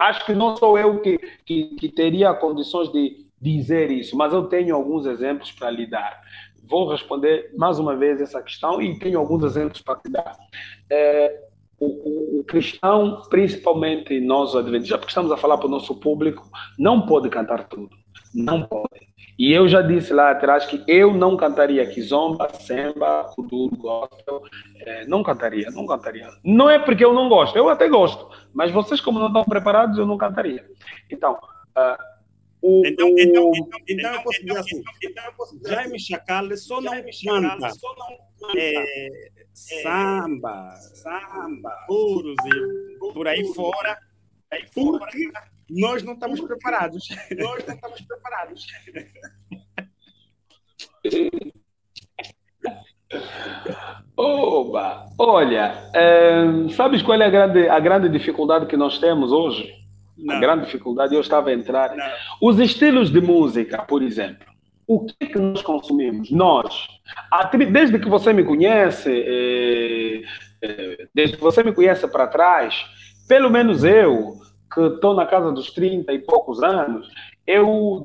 acho que não sou eu que teria condições de dizer isso, mas eu tenho alguns exemplos para lhe dar. Vou responder mais uma vez essa questão e tenho alguns exemplos para te dar. O cristão, principalmente nós adventistas, porque estamos a falar para o nosso público, não pode cantar tudo. Não pode. E eu já disse lá atrás que eu não cantaria kizomba, samba, kuduro, gospel. Não cantaria. Não é porque eu não gosto, eu até gosto. Mas vocês, como não estão preparados, eu não cantaria. Então, então eu posso dizer assim, Jaime Chacal só não canta samba, puros e por aí fora, porque nós não estamos preparados. Oba! Olha, sabes qual é a grande dificuldade que nós temos hoje? Não. A grande dificuldade, eu estava a entrar. Não. Os estilos de música, por exemplo. O que é que nós consumimos? Nós. Desde que você me conhece, para trás, pelo menos eu, que estou na casa dos 30 e poucos anos,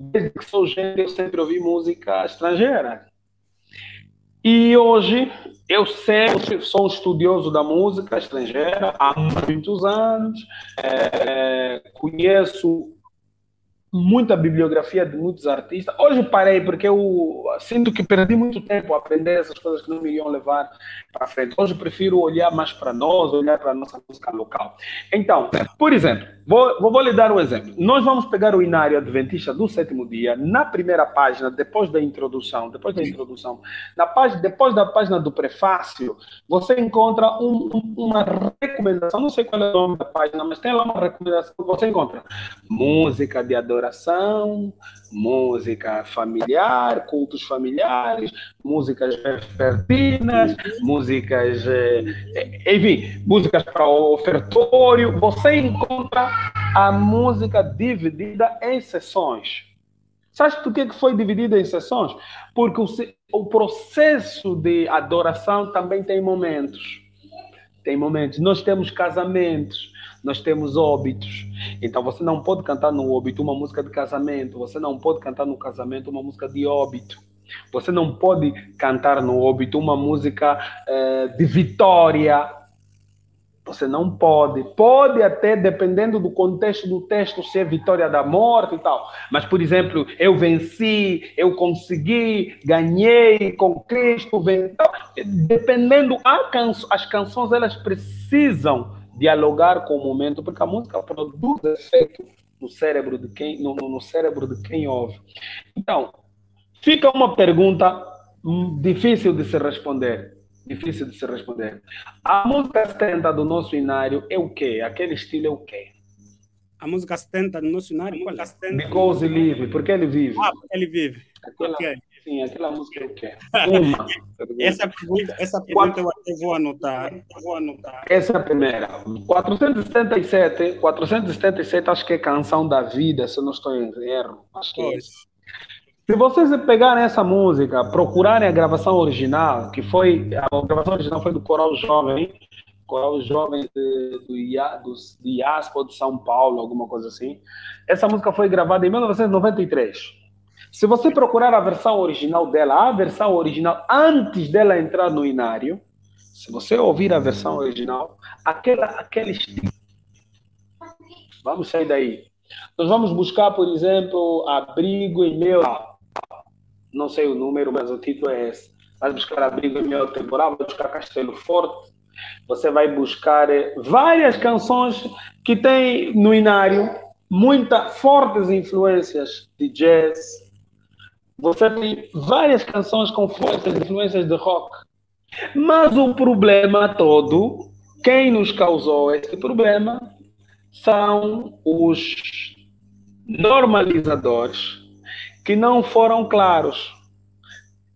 desde que sou gente, eu sempre ouvi música estrangeira. E hoje, eu sempre sou um estudioso da música estrangeira há muitos anos, conheço muita bibliografia de muitos artistas. Hoje parei porque eu sinto que perdi muito tempo a aprender essas coisas que não me iam levar para frente. Hoje prefiro olhar mais para nós, olhar para a nossa música local. Então, por exemplo, vou lhe dar um exemplo. Nós vamos pegar o Inário Adventista do Sétimo Dia, na primeira página, depois da introdução, depois da página do prefácio, você encontra uma recomendação, não sei qual é o nome da página, mas tem lá uma recomendação que você encontra. Música de adoração, música familiar, cultos familiares, músicas vespertinas, músicas, enfim, músicas para o ofertório. Você encontra a música dividida em sessões. Sabes por que foi dividido em sessões? Porque o processo de adoração também tem momentos. Tem momentos. Nós temos casamentos, nós temos óbitos. Então você não pode cantar no óbito uma música de casamento. Você não pode cantar no casamento uma música de óbito. Você não pode cantar no óbito uma música de vitória. Você não pode. Pode até, dependendo do contexto do texto, ser vitória da morte e tal. Mas, por exemplo, eu venci, eu consegui, ganhei com Cristo. Então, dependendo, as canções, elas precisam dialogar com o momento, porque a música produz efeito no cérebro de quem, no cérebro de quem ouve. Então, fica uma pergunta difícil de se responder. Difícil de se responder. A música 70 do nosso inário é o quê? Aquele estilo é o quê? A música 70 do nosso inário? Qual é? Because he live. Porque ele vive. Ah, porque ele vive. Aquela, Okay. Sim, aquela música é o quê? Essa pergunta eu até vou anotar. Essa é a primeira. 477 acho que é Canção da Vida, se eu não estou em erro. Acho que é isso. Se vocês pegarem essa música, procurarem a gravação original, a gravação original foi do Coral Jovem de IASP ou de São Paulo, alguma coisa assim. Essa música foi gravada em 1993. Se você procurar a versão original dela, a versão original antes dela entrar no inário, se você ouvir a versão original, aquele estilo. Vamos sair daí. Nós vamos buscar, por exemplo, Abrigo em Meu... Não sei o número, mas o título é esse. Vai buscar Abrigo em Meu Temporal, vai buscar Castelo Forte. Você vai buscar várias canções que tem no inário muitas fortes influências de jazz. Você tem várias canções com fortes influências de rock. Mas o problema todo, quem nos causou esse problema são os normalizadores que não foram claros.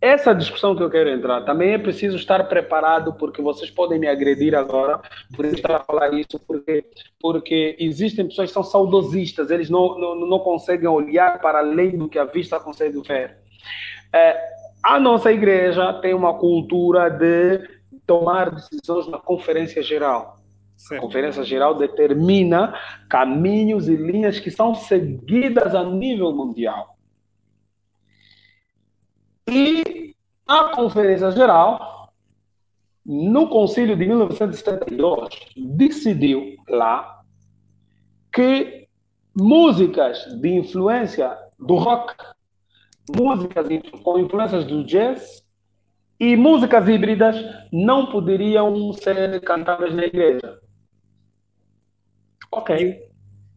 Essa discussão que eu quero entrar, também é preciso estar preparado, porque vocês podem me agredir agora por estar a falar isso, porque existem pessoas que são saudosistas, eles não conseguem olhar para além do que a vista consegue ver. A nossa igreja tem uma cultura de tomar decisões na Conferência Geral. A Conferência Geral determina caminhos e linhas que são seguidas a nível mundial. E a Conferência Geral, no Concílio de 1972, decidiu lá que músicas de influência do rock, músicas com influências do jazz e músicas híbridas não poderiam ser cantadas na igreja. Ok.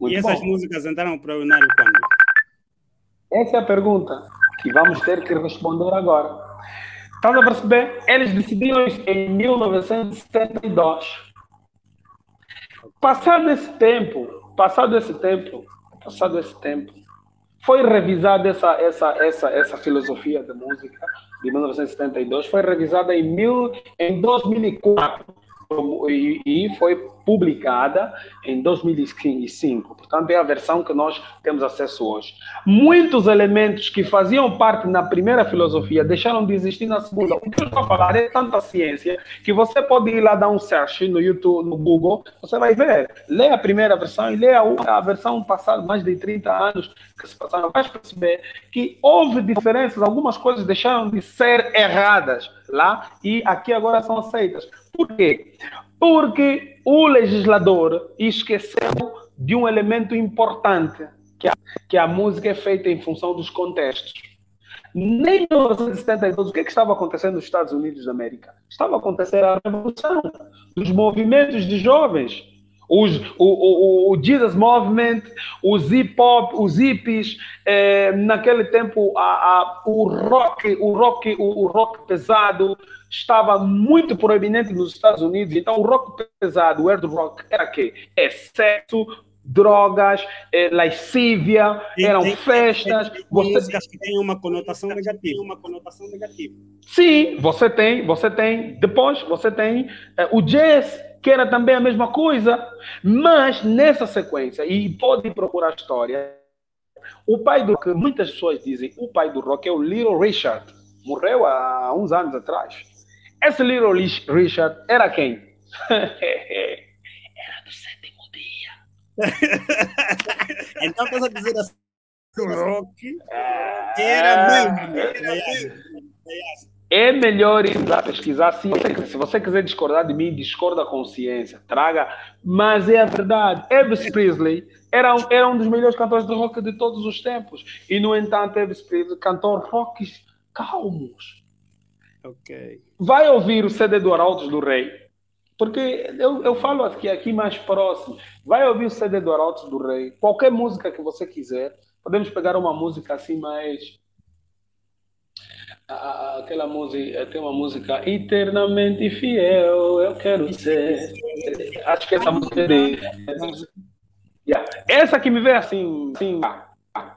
E essas músicas entraram para o inário quando? Essa é a pergunta que vamos ter que responder agora. Estás a perceber? Eles decidiram isso em 1972. Passado esse tempo, foi revisada essa filosofia da música de 1972, foi revisada em 2004 e foi publicada em 2005. Portanto, é a versão que nós temos acesso hoje. Muitos elementos que faziam parte na primeira filosofia deixaram de existir na segunda. O que eu estou a falar é tanta ciência que você pode ir lá dar um search no YouTube, no Google, você vai ver. Lê a primeira versão e lê a versão passada, mais de 30 anos que se passaram. Vai perceber que houve diferenças, algumas coisas deixaram de ser erradas lá e aqui agora são aceitas. Por quê? Porque o legislador esqueceu de um elemento importante, que a música é feita em função dos contextos. Nem em 1972, o que estava acontecendo nos Estados Unidos da América? Estava acontecendo a revolução dos movimentos de jovens. O Jesus Movement, os hip-hop, os hippies, naquele tempo o rock pesado estava muito proeminente nos Estados Unidos. Então o rock pesado, o hard rock, era o quê? É sexo, drogas, lascívia, eram festas. Músicas que têm uma conotação negativa. Sim, você tem. Depois você tem o jazz, que era também a mesma coisa. Mas nessa sequência, e pode procurar a história, O pai do que muitas pessoas dizem, o pai do rock é o Little Richard. Morreu há uns anos atrás. Esse Little Richard era quem? Era do sétimo dia. Então, estás a dizer assim, o rock era mesmo. É melhor ir lá pesquisar. Se você quiser discordar de mim, discorda com ciência, traga. Mas é a verdade. Elvis Presley era um dos melhores cantores de rock de todos os tempos. E, no entanto, Elvis Presley cantou rocks calmos. Ok. Vai ouvir o CD do Arautos do Rei. Porque eu falo aqui mais próximo. Vai ouvir o CD do Arautos do Rei. Qualquer música que você quiser. Podemos pegar uma música assim mais... Aquela música, tem uma música eternamente fiel, eu quero ser. Acho que essa música é dele. Yeah. Essa que me vê assim,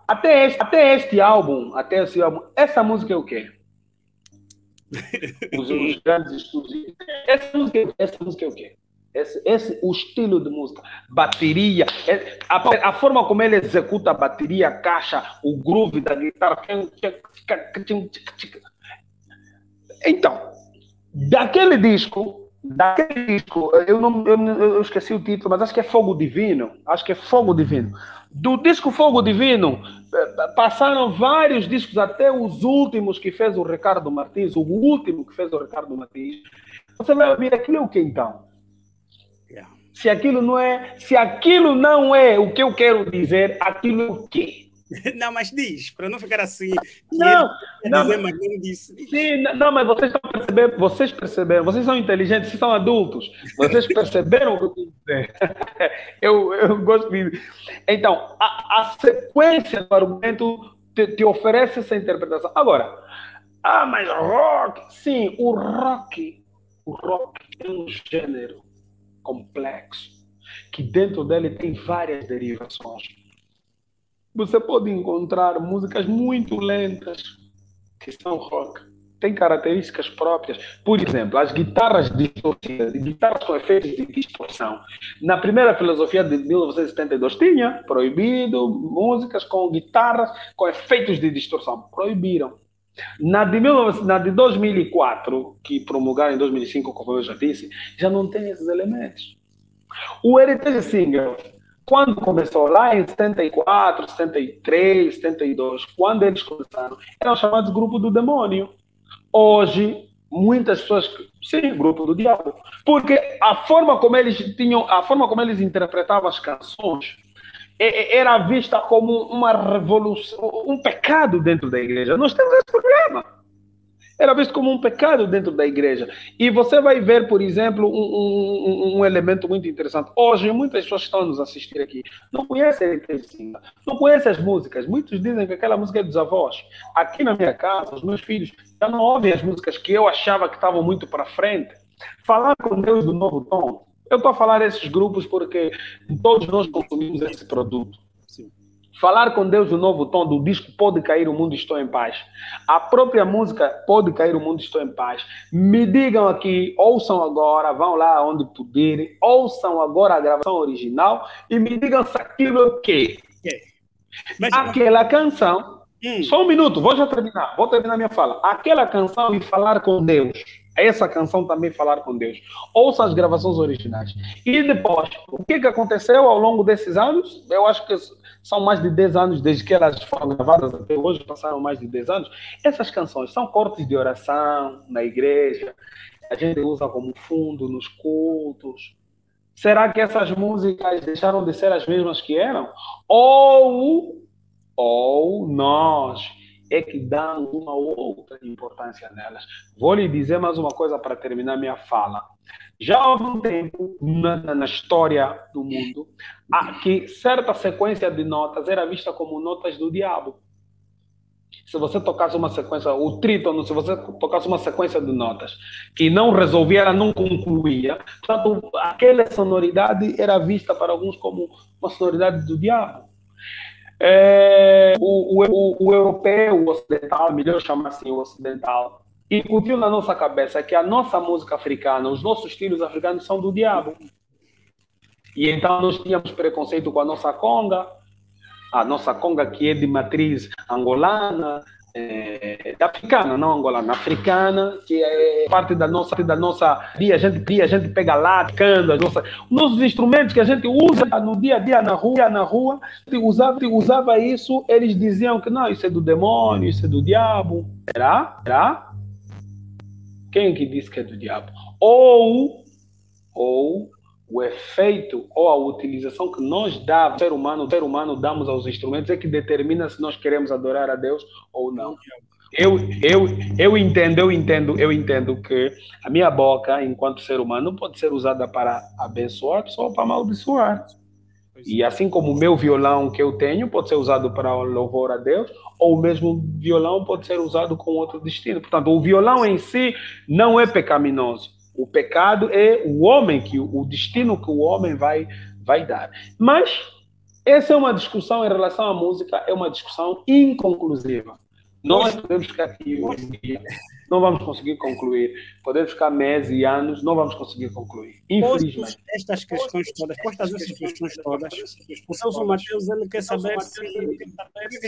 até esse álbum, essa música é o quê? Os grandes estudos. Essa música é o quê? O estilo de música, bateria, a forma como ele executa a bateria, a caixa, o groove da guitarra. Então, daquele disco, eu esqueci o título, mas acho que é Fogo Divino. Do disco Fogo Divino, passaram vários discos, até os últimos que fez o Ricardo Martins, o último que fez o Ricardo Martins. Você vai ouvir aquilo é o que então? Se aquilo não é o que eu quero dizer, aquilo é o quê? Não, mas diz, para não ficar assim. Não, dizer, mas não disse. Sim, não, mas vocês perceberam, vocês são inteligentes, vocês são adultos, vocês perceberam o que eu quis dizer. Eu gosto de... Então, a sequência do argumento te oferece essa interpretação. Agora, mas rock, sim, o rock é um gênero complexo, que dentro dele tem várias derivações. Você pode encontrar músicas muito lentas que são rock. Tem características próprias. Por exemplo, as guitarras distorcidas, guitarras com efeitos de distorção. Na primeira filosofia de 1972 tinha proibido músicas com guitarras com efeitos de distorção. Proibiram. Na de 2004, que promulgaram em 2005, como eu já disse, já não tem esses elementos. O Heritage Singer, quando começou lá em 74, 73, 72, quando eles começaram, eram chamados Grupo do Demônio. Hoje, muitas pessoas, sim, Grupo do Diabo. Porque a forma como eles interpretavam as canções era vista como uma revolução, um pecado dentro da igreja. Nós temos esse problema. Era visto como um pecado dentro da igreja. E você vai ver, por exemplo, um elemento muito interessante. Hoje, muitas pessoas que estão nos assistir aqui não conhecem não conhecem as músicas. Muitos dizem que aquela música é dos avós. Aqui na minha casa, os meus filhos já não ouvem as músicas que eu achava que estavam muito para frente. Falar com Deus do Novo Tom. Eu estou a falar esses grupos porque todos nós consumimos esse produto. Sim. Falar com Deus do Novo Tom, do disco Pode Cair o Mundo, Estou em Paz. A própria música Pode Cair o Mundo, Estou em Paz. Me digam aqui, ouçam agora, vão lá onde puderem, ouçam agora a gravação original e me digam se aquilo é o quê? Mas, aquela canção, só um minuto, vou terminar minha fala. Aquela canção e Falar com Deus. Essa canção também Falar com Deus. Ouça as gravações originais. E depois, o que aconteceu ao longo desses anos? Eu acho que são mais de 10 anos desde que elas foram gravadas até hoje, passaram mais de 10 anos. Essas canções são cortes de oração na igreja. A gente usa como fundo nos cultos. Será que essas músicas deixaram de ser as mesmas que eram? Ou nós é que damos uma outra importância nelas. Vou lhe dizer mais uma coisa para terminar minha fala. Já houve um tempo na história do mundo que certa sequência de notas era vista como notas do diabo. Se você tocasse uma sequência, o trítono, se você tocasse uma sequência de notas que não resolvia, ela não concluía, portanto, aquela sonoridade era vista para alguns como uma sonoridade do diabo. O europeu, o ocidental, melhor chamar assim, o ocidental, incutiu na nossa cabeça que a nossa música africana, os nossos estilos africanos são do diabo. E então nós tínhamos preconceito com a nossa conga, a nossa conga que é de matriz angolana, africana, não angolana, africana, que é parte da nossa dia, a gente pega lá, canta, nossos instrumentos que a gente usa no dia a dia na rua, usava isso, eles diziam que não, isso é do demônio, isso é do diabo. Será? Quem que disse que é do diabo? Ou o efeito ou a utilização que nós damos, ser humano damos aos instrumentos é que determina se nós queremos adorar a Deus ou não. Eu entendo que a minha boca, enquanto ser humano, pode ser usada para abençoar a pessoa ou para amaldiçoar. E assim como o meu violão que eu tenho pode ser usado para louvor a Deus, ou o mesmo violão pode ser usado com outro destino. Portanto, o violão em si não é pecaminoso. O pecado é o homem, o destino que o homem vai dar. Mas essa é uma discussão em relação à música, é uma discussão inconclusiva. Nós podemos ficar aqui hoje em dia, não vamos conseguir concluir. Podemos ficar meses e anos, não vamos conseguir concluir. Infelizmente. Estas questões todas, postas essas questões todas, o Celso Mateus, ele quer saber se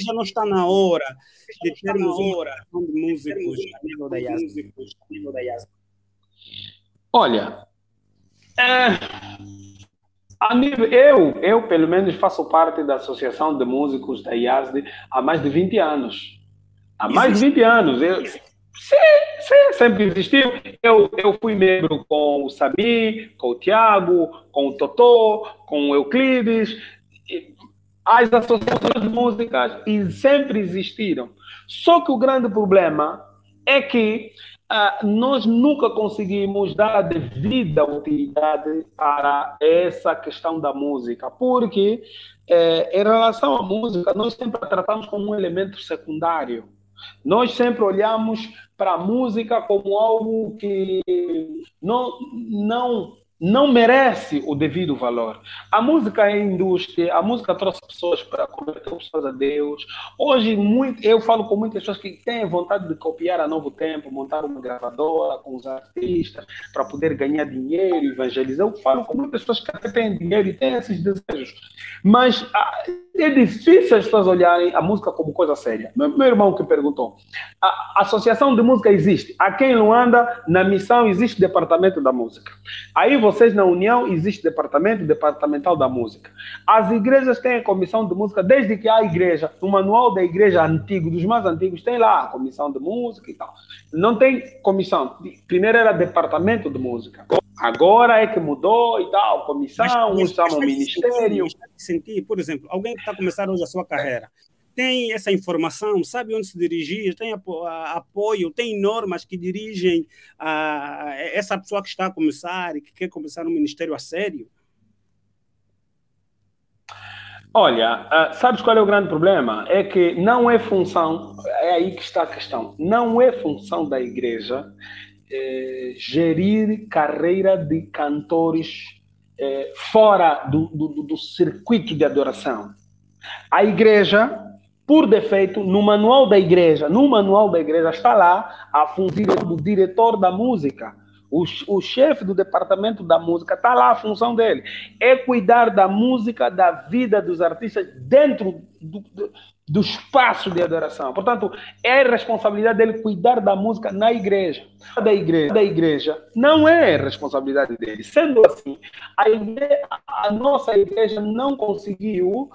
já não está na hora de termos uma geração de músicos a nível da IASD. Olha, eu pelo menos faço parte da Associação de Músicos da IASD há mais de 20 anos. Há mais de 20 anos. Sim, sempre existiu. Eu fui membro com o Sami, com o Tiago, com o Totó, com o Euclides. As associações de músicas sempre existiram. Só que o grande problema é que nós nunca conseguimos dar a devida utilidade para essa questão da música, porque em relação à música, nós sempre a tratamos como um elemento secundário. Nós sempre olhamos para a música como algo que não merece o devido valor. A música é indústria, a música trouxe pessoas para converter pessoas a Deus. Hoje, eu falo com muitas pessoas que têm vontade de copiar a Novo Tempo, montar uma gravadora com os artistas para poder ganhar dinheiro, evangelizar. Eu falo com muitas pessoas que até têm dinheiro e têm esses desejos. Mas é difícil as pessoas olharem a música como coisa séria. Meu irmão que perguntou. A Associação de Música existe. Aqui em Luanda, na Missão, existe Departamento da Música. Aí vocês na União, existe departamental da música. As igrejas têm a comissão de música, desde que há igreja, no manual da igreja antigo, dos mais antigos, tem lá a comissão de música e tal. Não tem comissão. Primeiro era departamento de música. Agora é que mudou e tal, comissão, uns chamam ministério. Por exemplo, alguém que está começando hoje a sua carreira, tem essa informação, sabe onde se dirigir, tem apoio, tem normas que dirigem a essa pessoa que está a começar e que quer começar um ministério a sério? Olha, sabes qual é o grande problema? É que não é função, é aí que está a questão, não é função da igreja gerir carreira de cantores fora do circuito de adoração. A igreja, por defeito, no manual da igreja está lá a função do diretor da música. O chefe do departamento da música está lá, a função dele é cuidar da música, da vida dos artistas dentro do espaço de adoração. Portanto, é responsabilidade dele cuidar da música na igreja. Da igreja não é responsabilidade dele. Sendo assim, a nossa igreja não conseguiu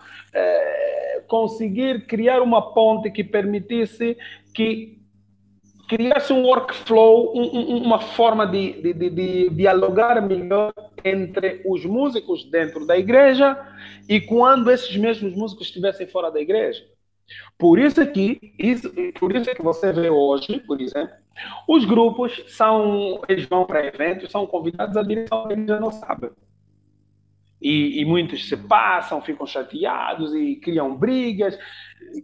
conseguir criar uma ponte que permitisse que criasse um workflow, uma forma de dialogar melhor entre os músicos dentro da igreja e quando esses mesmos músicos estivessem fora da igreja. Por isso é que você vê hoje, por exemplo, os grupos eles vão para eventos, são convidados, a direção da igreja não sabe. E muitos se passam, ficam chateados e criam brigas.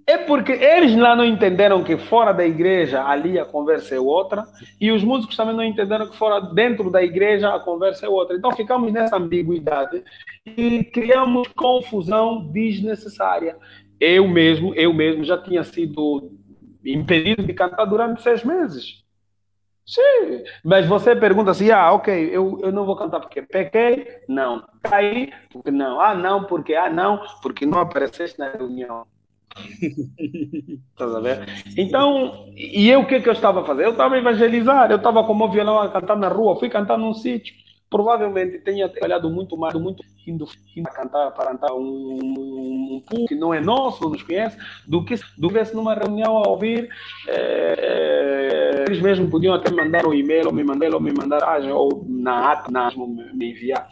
É porque eles lá não entenderam que fora da igreja ali a conversa é outra, e os músicos também não entenderam que dentro da igreja a conversa é outra. Então ficamos nessa ambiguidade e criamos confusão desnecessária. Eu mesmo já tinha sido impedido de cantar durante 6 meses. Sim, mas você pergunta assim, ok, eu não vou cantar porque pequei? Não. Caí? Porque não. Não, porque não, porque não apareceste na reunião. Estás a ver? Então, e eu o que eu estava a fazer? Eu estava a evangelizar, eu estava com o meu violão a cantar na rua, fui cantar num sítio. Provavelmente tenha trabalhado muito mais, indo a cantar para cantar um público que não é nosso, não nos conhece, do que se numa reunião a ouvir. Eles mesmos podiam até mandar um e-mail, ou me mandar, ou na ata, me enviar.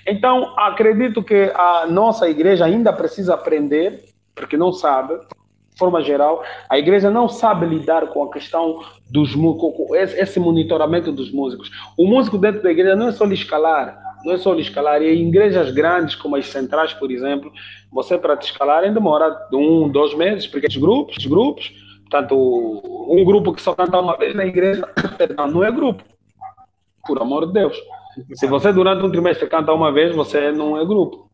Então, acredito que a nossa igreja ainda precisa aprender, porque não sabe, de forma geral, a igreja não sabe lidar com a questão dos músicos, com esse monitoramento dos músicos. O músico dentro da igreja não é só lhe escalar, não é só lhe escalar. E em igrejas grandes, como as centrais, por exemplo, você para te escalar ainda demora 1, 2 meses, porque esses grupos, portanto, um grupo que só canta uma vez na igreja, não é grupo, por amor de Deus. Se você durante um trimestre canta uma vez, você não é grupo.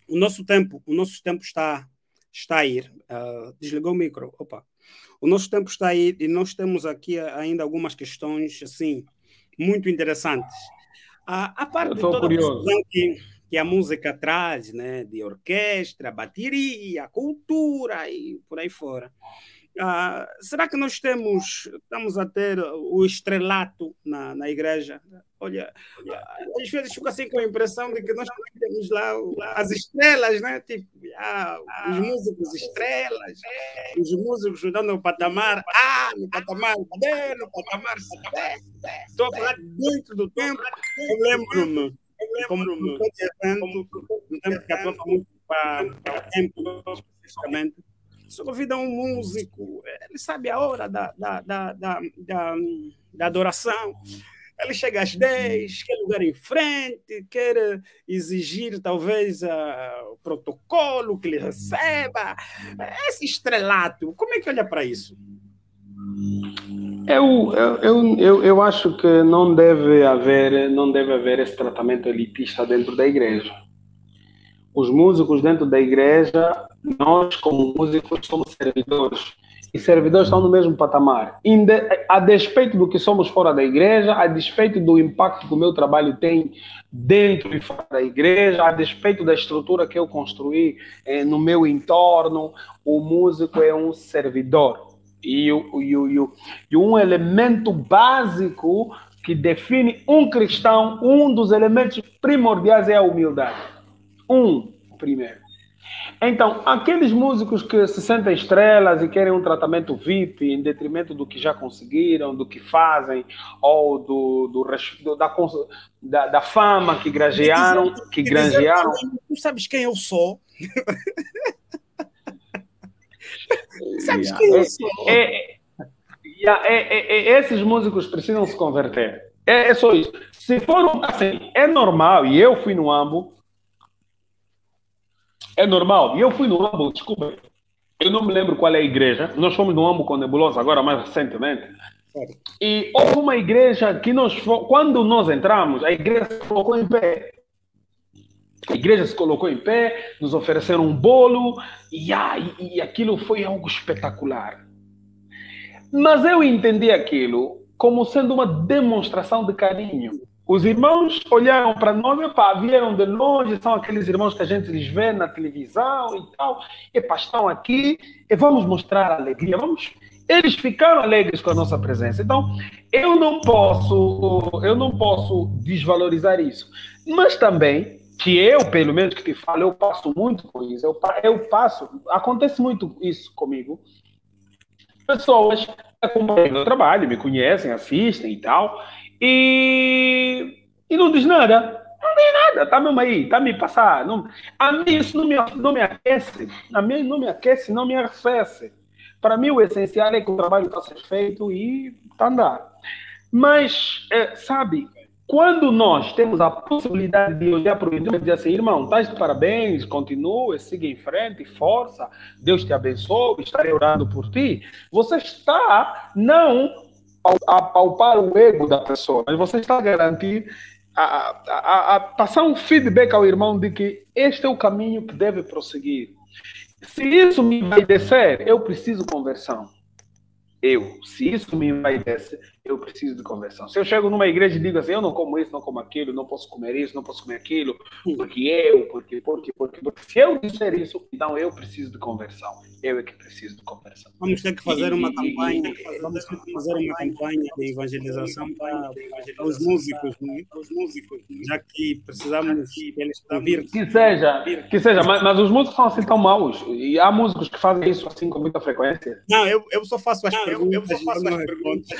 O nosso tempo está a ir. Desligou o micro. Opa. O nosso tempo está a ir e nós temos aqui ainda algumas questões assim muito interessantes. A parte de toda a questão que a música traz, né, de orquestra, bateria, cultura e por aí fora. Será que nós estamos a ter o estrelato na igreja? Olha, às vezes fico assim com a impressão de que nós temos lá as estrelas, né? Tipo, os músicos estrelas, os músicos dando o patamar no patamar B, no patamar C. Estou a falar dentro do tempo. Eu lembro-me, como no evento, no tempo que eu estou muito para o tempo, especificamente. Se convida um músico, ele sabe a hora da adoração, ele chega às 10, quer lugar em frente, quer exigir talvez o protocolo que ele receba. Esse estrelato, como é que olha para isso? Eu acho que não deve haver esse tratamento elitista dentro da igreja. Os músicos dentro da igreja, nós como músicos somos servidores. E servidores estão no mesmo patamar. A despeito do que somos fora da igreja, a despeito do impacto que o meu trabalho tem dentro e fora da igreja, a despeito da estrutura que eu construí no meu entorno, o músico é um servidor. E um elemento básico que define um cristão, um dos elementos primordiais é a humildade. Primeiro. Então, aqueles músicos que se sentem estrelas e querem um tratamento VIP em detrimento do que já conseguiram, do que fazem, ou da fama que granjearam. Tu sabes quem eu sou? Sabes quem eu sou? Esses músicos precisam se converter. É só isso. Se for assim, é normal, e eu fui no AMBO. É normal. E eu fui no AMBO, desculpa. Eu não me lembro qual é a igreja. Nós fomos no AMBO com Nebulosa agora, mais recentemente. E houve uma igreja que quando nós entramos, a igreja se colocou em pé. A igreja se colocou em pé, nos ofereceram um bolo, e aquilo foi algo espetacular. Mas eu entendi aquilo como sendo uma demonstração de carinho. Os irmãos olharam para nós, vieram de longe, são aqueles irmãos que a gente lhes vê na televisão e tal. Estão aqui e vamos mostrar alegria. Eles ficaram alegres com a nossa presença. Então, eu não posso desvalorizar isso. Mas também, que eu, pelo menos que te falo, eu passo muito com isso. Acontece muito isso comigo. Pessoas acompanham o meu trabalho, me conhecem, assistem e tal. E não diz nada. Não diz nada, está mesmo aí, está a me passar. A mim isso não me aquece. A mim não me aquece, não me arrefece. Para mim o essencial é que o trabalho está a ser feito e está a andar. Mas, sabe, quando nós temos a possibilidade de olhar para o irmão e dizer assim, irmão, estás de parabéns, continua, siga em frente, força, Deus te abençoe, estarei orando por ti. Você está, não a palpar o ego da pessoa, mas você está a garantir, a passar um feedback ao irmão de que este é o caminho que deve prosseguir. Se isso me vai descer, eu preciso conversão. Se isso me envaidece, eu preciso de conversão. Se eu chego numa igreja e digo assim, eu não como isso, não como aquilo, não posso comer isso, não posso comer aquilo, porque se eu disser isso, então eu preciso de conversão. Eu é que preciso de conversão. Vamos ter que fazer uma campanha, vamos ter que fazer uma campanha de evangelização para os músicos, né? Já que precisamos que eles convirtam. Que seja, mas os músicos são assim tão maus. E há músicos que fazem isso assim com muita frequência. Não, eu só faço as perguntas. Eu só faço as perguntas.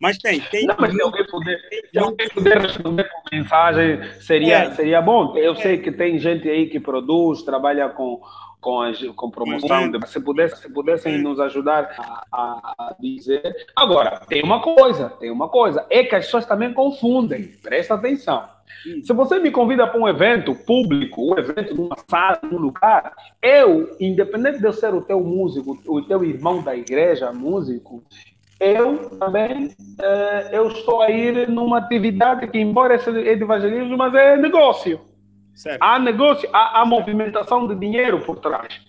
Mas tem. Não, mas se alguém puder responder com mensagem, seria bom. Eu sei que tem gente aí que produz, trabalha com promoção. Se pudessem nos ajudar a dizer. Agora, tem uma coisa. É que as pessoas também confundem. Presta atenção. Se você me convida para um evento público, um evento numa sala, num lugar, independente de eu ser o teu músico, o teu irmão da igreja, músico, eu também eu estou a ir numa atividade que, embora é de evangelismo, mas é negócio. Certo. Há negócio, há movimentação de dinheiro por trás.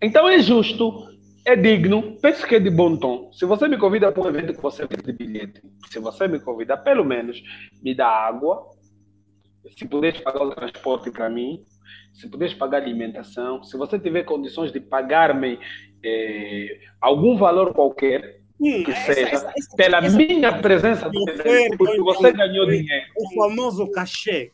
Então é justo, é digno, penso que é de bom tom. Se você me convida para um evento que você vende bilhete, se você me convida, pelo menos me dá água, se puderes pagar o transporte para mim, se puderes pagar alimentação, se você tiver condições de pagar-me algum valor qualquer, que seja, pela minha presença no evento, porque você ganhou dinheiro. O famoso cachê.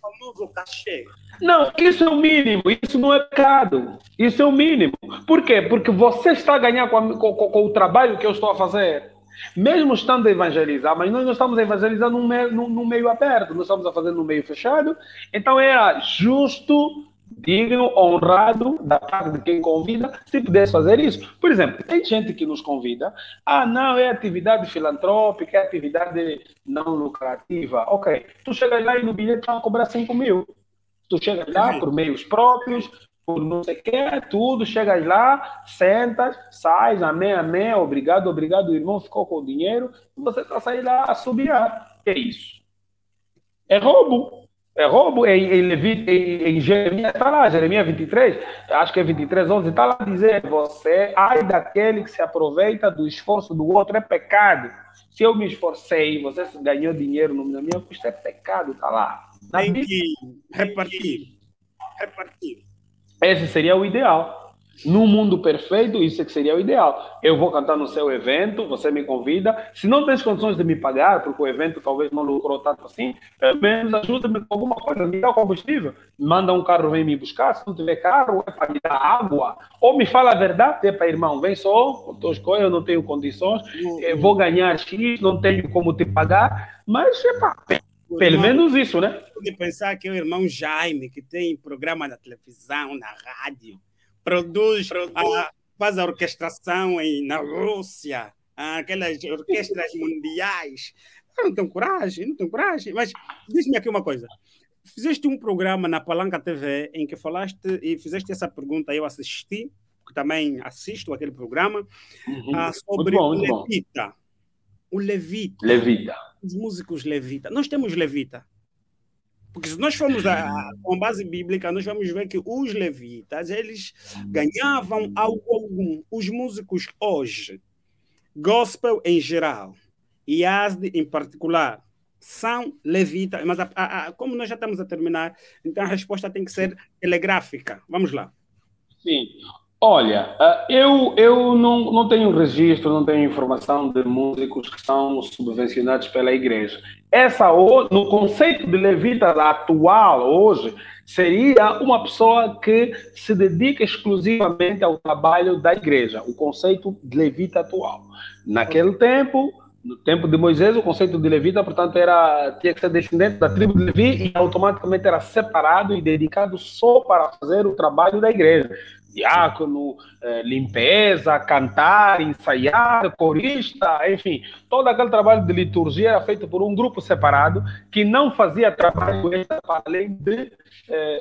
Não, isso é o mínimo, isso não é pecado. Isso é o mínimo. Por quê? Porque você está a ganhar com o trabalho que eu estou a fazer. Mesmo estando a evangelizar, mas nós não estamos a evangelizar num meio aberto, nós estamos a fazer num meio fechado. Então era justo, digno, honrado da parte de quem convida, se pudesse fazer isso. Por exemplo, tem gente que nos convida, não, é atividade filantrópica, é atividade não lucrativa. Ok, tu chegas lá e no bilhete vão cobrar 5 mil. Tu chegas lá por meios próprios, por não sei o que, tudo, chegas lá, sentas, sais, amém, obrigado, o irmão ficou com o dinheiro, e você está saindo lá a assobiar. É isso. É roubo. Em Jeremias, está lá, Jeremias 23, acho que é 23, 11, está lá a dizer, ai daquele que se aproveita do esforço do outro, é pecado. Se eu me esforcei, você ganhou dinheiro na minha custa, é pecado, está lá. Tem que repartir. Esse seria o ideal. No mundo perfeito, isso é que seria o ideal. Eu vou cantar no seu evento, você me convida. Se não tens condições de me pagar, porque o evento talvez não lucrou tanto assim, pelo menos ajuda-me com alguma coisa, me dá o combustível. Manda um carro, vem me buscar. Se não tiver carro, é para me dar água. Ou me fala a verdade, é para irmão, vem só, com tuas coisas, eu não tenho condições, vou ganhar X, não tenho como te pagar, mas é para... Pelo menos isso, né? Pode pensar que é o irmão Jaime, que tem programa na televisão, na rádio, produz faz a orquestração na Rússia, aquelas orquestras mundiais. Eu não tenho coragem. Mas diz-me aqui uma coisa. Fizeste um programa na Palanca TV em que falaste e fizeste essa pergunta, eu assisti, porque também assisto aquele programa, sobre o Levita. O Levita. Os músicos Levita. Nós temos Levita. Porque se nós formos com base bíblica, nós vamos ver que os levitas, eles ganhavam algo algum. Os músicos hoje, gospel em geral, e Yazdi em particular, são levitas. Mas como nós já estamos a terminar, então a resposta tem que ser telegráfica. Vamos lá. Sim. Olha, eu não tenho registro, não tenho informação de músicos que são subvencionados pela igreja. No conceito de levita atual, hoje, seria uma pessoa que se dedica exclusivamente ao trabalho da igreja, o conceito de levita atual. Naquele tempo, no tempo de Moisés, o conceito de levita, portanto, tinha que ser descendente da tribo de Levi e automaticamente era separado e dedicado só para fazer o trabalho da igreja. Diácono, limpeza, cantar, ensaiar, corista, enfim, todo aquele trabalho de liturgia era feito por um grupo separado que não fazia trabalho extra para além de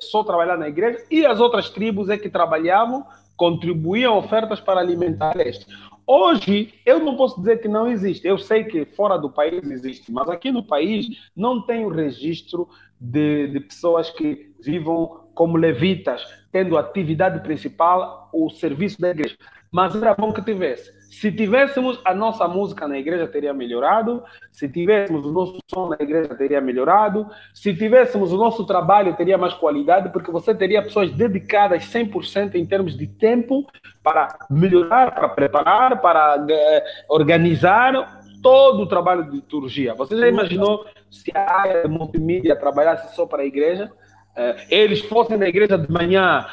só trabalhar na igreja, e as outras tribos é que trabalhavam, contribuíam ofertas para alimentar este. Hoje, eu não posso dizer que não existe. Eu sei que fora do país existe, mas aqui no país não tenho registro de pessoas que vivam como levitas, tendo atividade principal o serviço da igreja. mas era bom que tivesse. Se tivéssemos a nossa música na igreja, teria melhorado. Se tivéssemos o nosso som na igreja, teria melhorado. Se tivéssemos o nosso trabalho, teria mais qualidade, porque você teria pessoas dedicadas 100% em termos de tempo para melhorar, para preparar, para organizar todo o trabalho de liturgia. Você já imaginou se a área de multimídia trabalhasse só para a igreja? Eles fossem na igreja de manhã,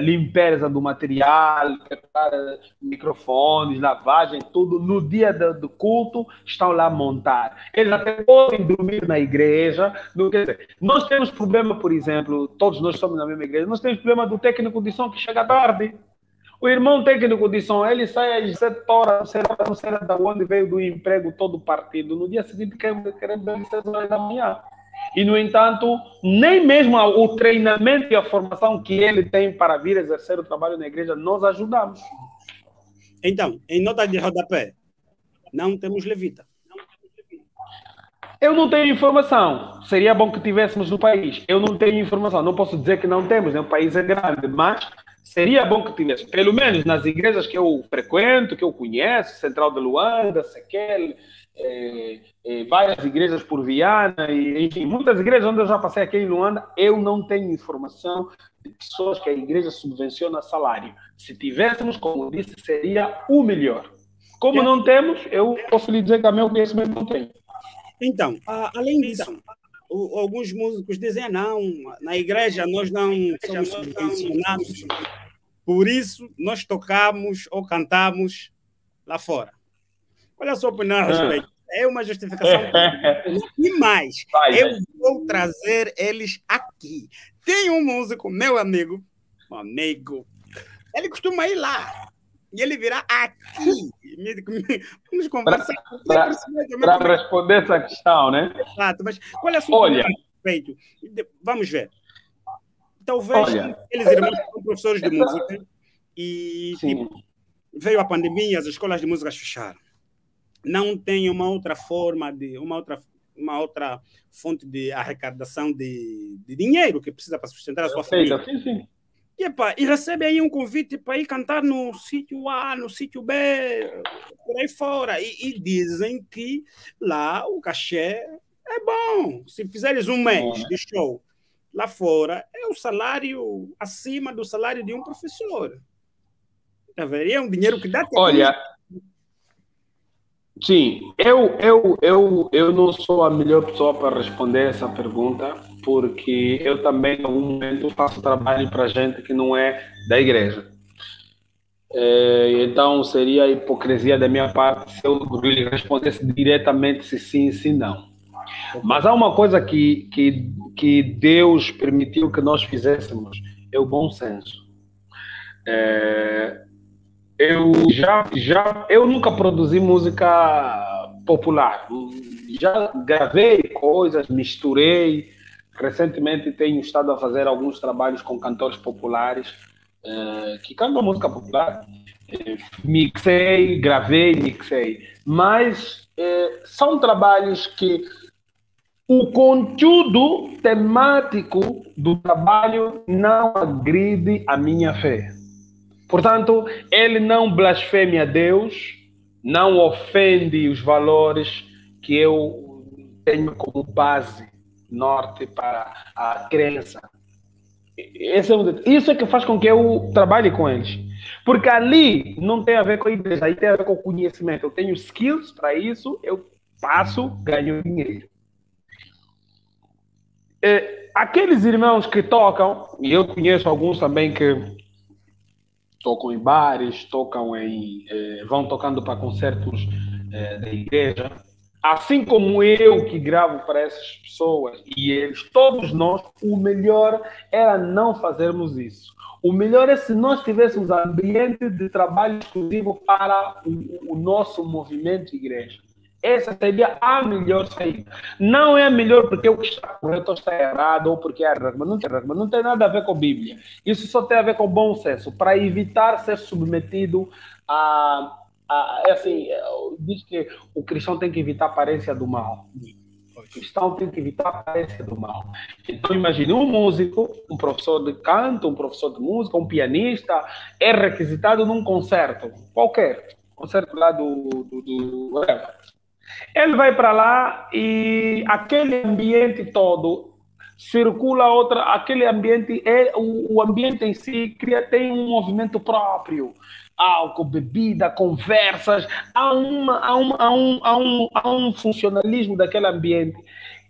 limpeza do material, preparar microfones, lavagem, tudo. No dia do culto, estão lá a montar. Eles até podem dormir na igreja. Quer dizer, nós temos problema, por exemplo, todos nós somos na mesma igreja, nós temos problema do técnico de som que chega tarde. O irmão técnico de som, ele sai às 7 horas, não sei de onde veio do emprego todo partido. No dia seguinte, queremos ver às 6 horas da manhã. E, no entanto, nem mesmo o treinamento e a formação que ele tem para vir exercer o trabalho na igreja, nós ajudamos. Então, em nota de rodapé, não temos levita. Eu não tenho informação. Seria bom que tivéssemos no país. Eu não tenho informação. Não posso dizer que não temos, né? O país é grande, mas seria bom que tivesse. Pelo menos nas igrejas que eu frequento, que eu conheço, Central de Luanda, Sequel, várias igrejas por Viana, e, enfim, muitas igrejas onde eu já passei aqui em Luanda, eu não tenho informação de pessoas que a igreja subvenciona salário. Se tivéssemos, como disse, seria o melhor. Como não temos, eu posso lhe dizer que a meu conhecimento não tem. Então, além disso, alguns músicos dizem, não, na igreja nós não somos subvencionados, por isso nós tocamos ou cantamos lá fora. Olha a sua opinião a respeito. É uma justificação. E mais, eu vou trazer eles aqui. Tem um músico, meu amigo, ele costuma ir lá. E ele virá aqui. Vamos conversar. Para responder essa questão, né? Exato, mas qual é a sua opinião a respeito? Vamos ver. Talvez eles irmãos são professores de música e tipo, veio a pandemia, as escolas de música fecharam. Não tem uma outra forma uma outra fonte de arrecadação de dinheiro que precisa para sustentar a sua família. Sim. E recebe aí um convite para ir cantar no sítio A, no sítio B, por aí fora. E dizem que lá o cachê é bom. Se fizeres um mês de show lá fora, é o salário acima do salário de um professor. Tá vendo? É um dinheiro que dá tempo. Olha, sim, eu não sou a melhor pessoa para responder essa pergunta, porque eu também, em algum momento, faço trabalho para gente que não é da igreja. Então, seria hipocrisia da minha parte se eu lhe respondesse diretamente se sim, se não. Mas há uma coisa que Deus permitiu que nós fizéssemos, é o bom senso. Eu nunca produzi música popular. Já gravei coisas, misturei. Recentemente tenho estado a fazer alguns trabalhos com cantores populares que cantam música popular. Mixei. Mas são trabalhos que o conteúdo temático do trabalho não agride a minha fé. Portanto, ele não blasfeme a Deus, não ofende os valores que eu tenho como base norte para a crença. Isso é que faz com que eu trabalhe com eles. Porque ali não tem a ver com a igreja, aí tem a ver com o conhecimento. Eu tenho skills para isso, eu passo, ganho dinheiro. Aqueles irmãos que tocam, e eu conheço alguns também que tocam em bares, vão tocando para concertos da igreja. Assim como eu que gravo para essas pessoas e eles, todos nós, o melhor era não fazermos isso. O melhor é se nós tivéssemos ambiente de trabalho exclusivo para o nosso movimento igreja. Essa seria a melhor saída. Não é a melhor porque o que está correto ou está errado, ou porque é regra. Não tem nada a ver com a Bíblia. Isso só tem a ver com o bom senso, para evitar ser submetido assim, diz que o cristão tem que evitar a aparência do mal. O cristão tem que evitar a aparência do mal. Então, imagine um músico, um professor de canto, um professor de música, um pianista, é requisitado num concerto, qualquer, concerto lá do whatever. Ele vai para lá e aquele ambiente todo circula aquele ambiente, o ambiente em si tem um movimento próprio. Álcool, bebida, conversas, há um funcionalismo daquele ambiente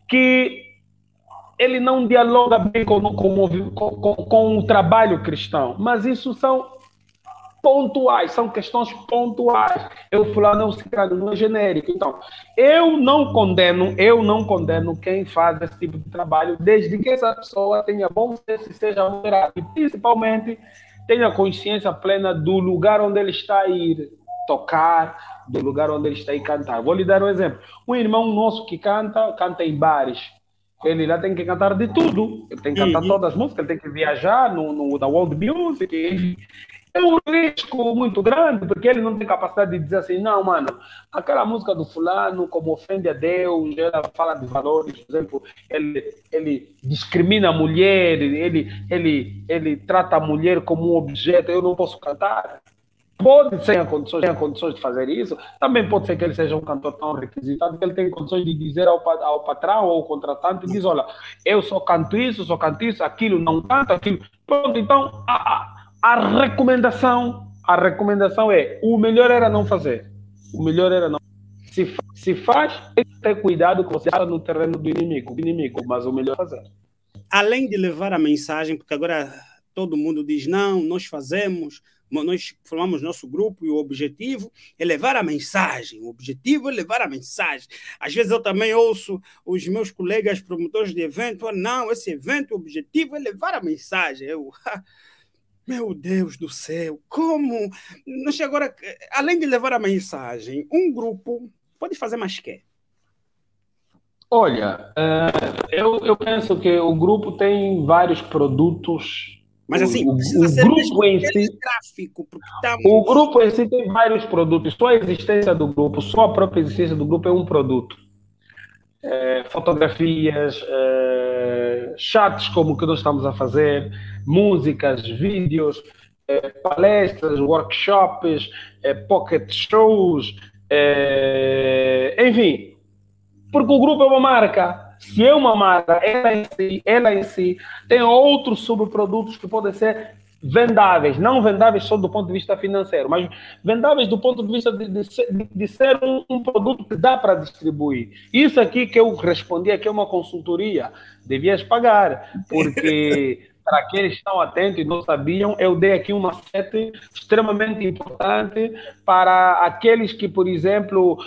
que ele não dialoga bem com o trabalho cristão, mas isso são pontuais, são questões pontuais. Eu fulano, eu ciclano, não é genérico. Então, eu não condeno quem faz esse tipo de trabalho, desde que essa pessoa tenha bom senso e seja moderado. E, principalmente, tenha consciência plena do lugar onde ele está a ir tocar, do lugar onde ele está a ir cantar. Vou lhe dar um exemplo. Um irmão nosso que canta em bares. Ele lá tem que cantar de tudo. Ele tem que cantar todas as músicas, ele tem que viajar na World Music. É um risco muito grande, porque ele não tem capacidade de dizer assim, não, mano, aquela música do fulano, como ofende a Deus, ela fala de valores, por exemplo, ele discrimina a mulher, ele trata a mulher como um objeto, eu não posso cantar. Pode ser tem condições de fazer isso, também pode ser que ele seja um cantor tão requisitado que ele tem condições de dizer ao patrão ou ao contratante, diz, olha, eu só canto isso, aquilo não canto, aquilo... Pronto, então... A recomendação é, o melhor era não fazer. O melhor era não. Se faz, tem que ter cuidado que você está no terreno do inimigo, mas o melhor é fazer. Além de levar a mensagem, porque agora todo mundo diz, não, nós formamos nosso grupo e o objetivo é levar a mensagem. O objetivo é levar a mensagem. Às vezes eu também ouço os meus colegas promotores de evento, não, esse evento, o objetivo é levar a mensagem. Meu Deus do céu, como? Agora, além de levar a mensagem, um grupo pode fazer mais que? Olha, eu penso que o grupo tem vários produtos. Mas assim, o grupo em si, tráfico, o grupo em si tem vários produtos. Só a existência do grupo, só a própria existência do grupo é um produto. Fotografias, chats como o que nós estamos a fazer, músicas, vídeos, palestras, workshops, pocket shows, enfim, porque o grupo é uma marca. Se é uma marca, ela em si tem outros subprodutos que podem ser vendáveis, não vendáveis só do ponto de vista financeiro, mas vendáveis do ponto de vista de ser um produto que dá para distribuir. Isso aqui que eu respondi aqui é uma consultoria, devias pagar, porque para aqueles que estão atentos e não sabiam, eu dei aqui uma sete extremamente importante para aqueles que, por exemplo,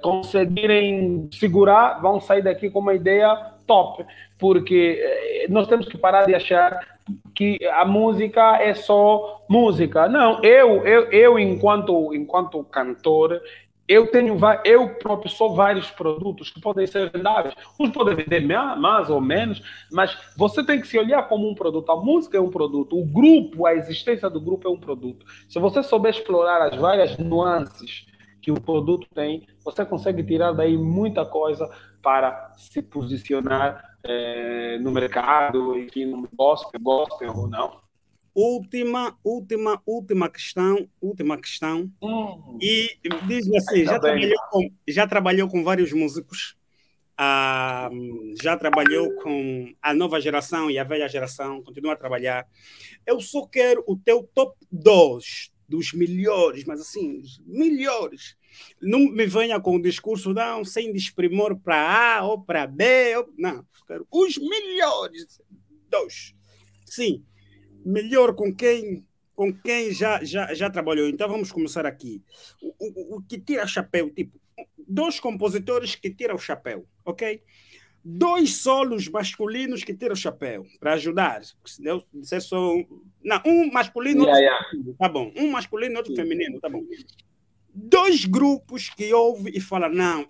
conseguirem segurar, vão sair daqui com uma ideia top, porque nós temos que parar de achar que a música é só música. Não, eu enquanto cantor, eu próprio sou vários produtos que podem ser vendáveis. Uns podem vender mais ou menos, mas você tem que se olhar como um produto. A música é um produto, o grupo, a existência do grupo é um produto. Se você souber explorar as várias nuances que o produto tem, você consegue tirar daí muita coisa para se posicionar no mercado, enfim, no gospel ou não. Última questão. E diz-me assim, já trabalhou com vários músicos, já trabalhou com a nova geração e a velha geração, continua a trabalhar. Eu só quero o teu top 2 dos melhores, mas assim, os melhores. Não me venha com o discurso, não, sem desprimor para A ou para B. Não, quero os melhores. 2. Sim, melhor com quem já trabalhou. Então vamos começar aqui. O que tira chapéu, tipo, 2 compositores que tiram o chapéu, ok? 2 solos masculinos que tiram o chapéu, para ajudar. Se eu disser só... Não, um masculino, outro feminino, tá bom. Um masculino, outro feminino, tá bom. 2 grupos que ouvem e falam, não,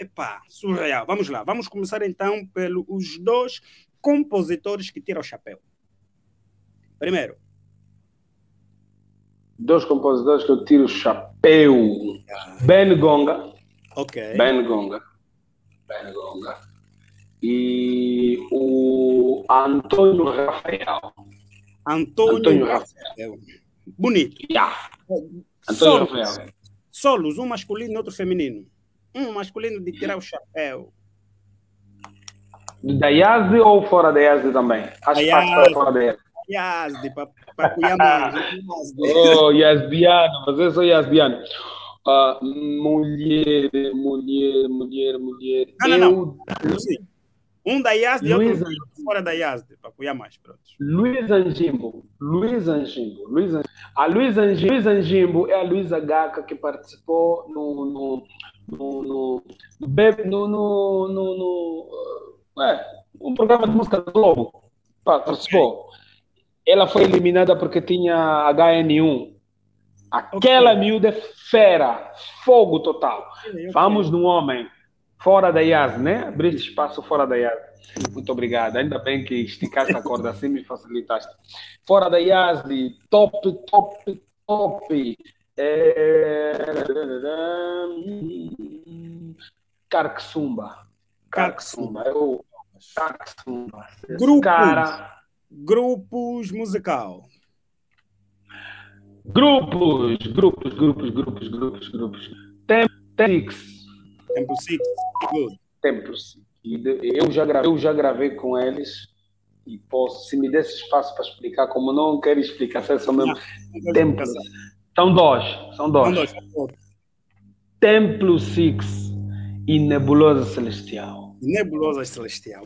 surreal. Vamos lá, vamos começar então pelos 2 compositores que tiram o chapéu. Primeiro. 2 compositores que eu tiro o chapéu. Ben Gonga. Ok. Ben Gonga. e o Antônio Rafael. Antônio Rafael. Bonito. Yeah. Antônio Solos. Rafael. Solos, um masculino e outro feminino. Um masculino de tirar o chapéu. Da Yazdi ou fora da Yazdi também? Acho que passa fora da Yazdi. Yazdi, para Cuyamã. Oh, Yazdiano, mas eu sou Yazdiano. Mulher. Não. Sim. Um da Yazdi e Luiz outro fora da Yazdi, para cuidar mais. Pronto. Luiz Angimbo. A Luiz Angimbo é a Luísa Gaca que participou um programa de música do Globo. Participou. Okay. Ela foi eliminada porque tinha HN1. Aquela miúda é fera, fogo total. Okay. Vamos no homem, fora da Yazdi, né? Abriste espaço fora da Yazdi. Muito obrigado. Ainda bem que esticaste a corda assim, me facilitaste. Fora da Yazdi, top. Carxumba. Grupos musical. Grupos. Tempo Six. Good. Tempo Six. Eu já gravei com eles e posso, se me desse espaço para explicar, como não quero explicar, são mesmo Templo. São dois. Templo Six e Nebulosa Celestial.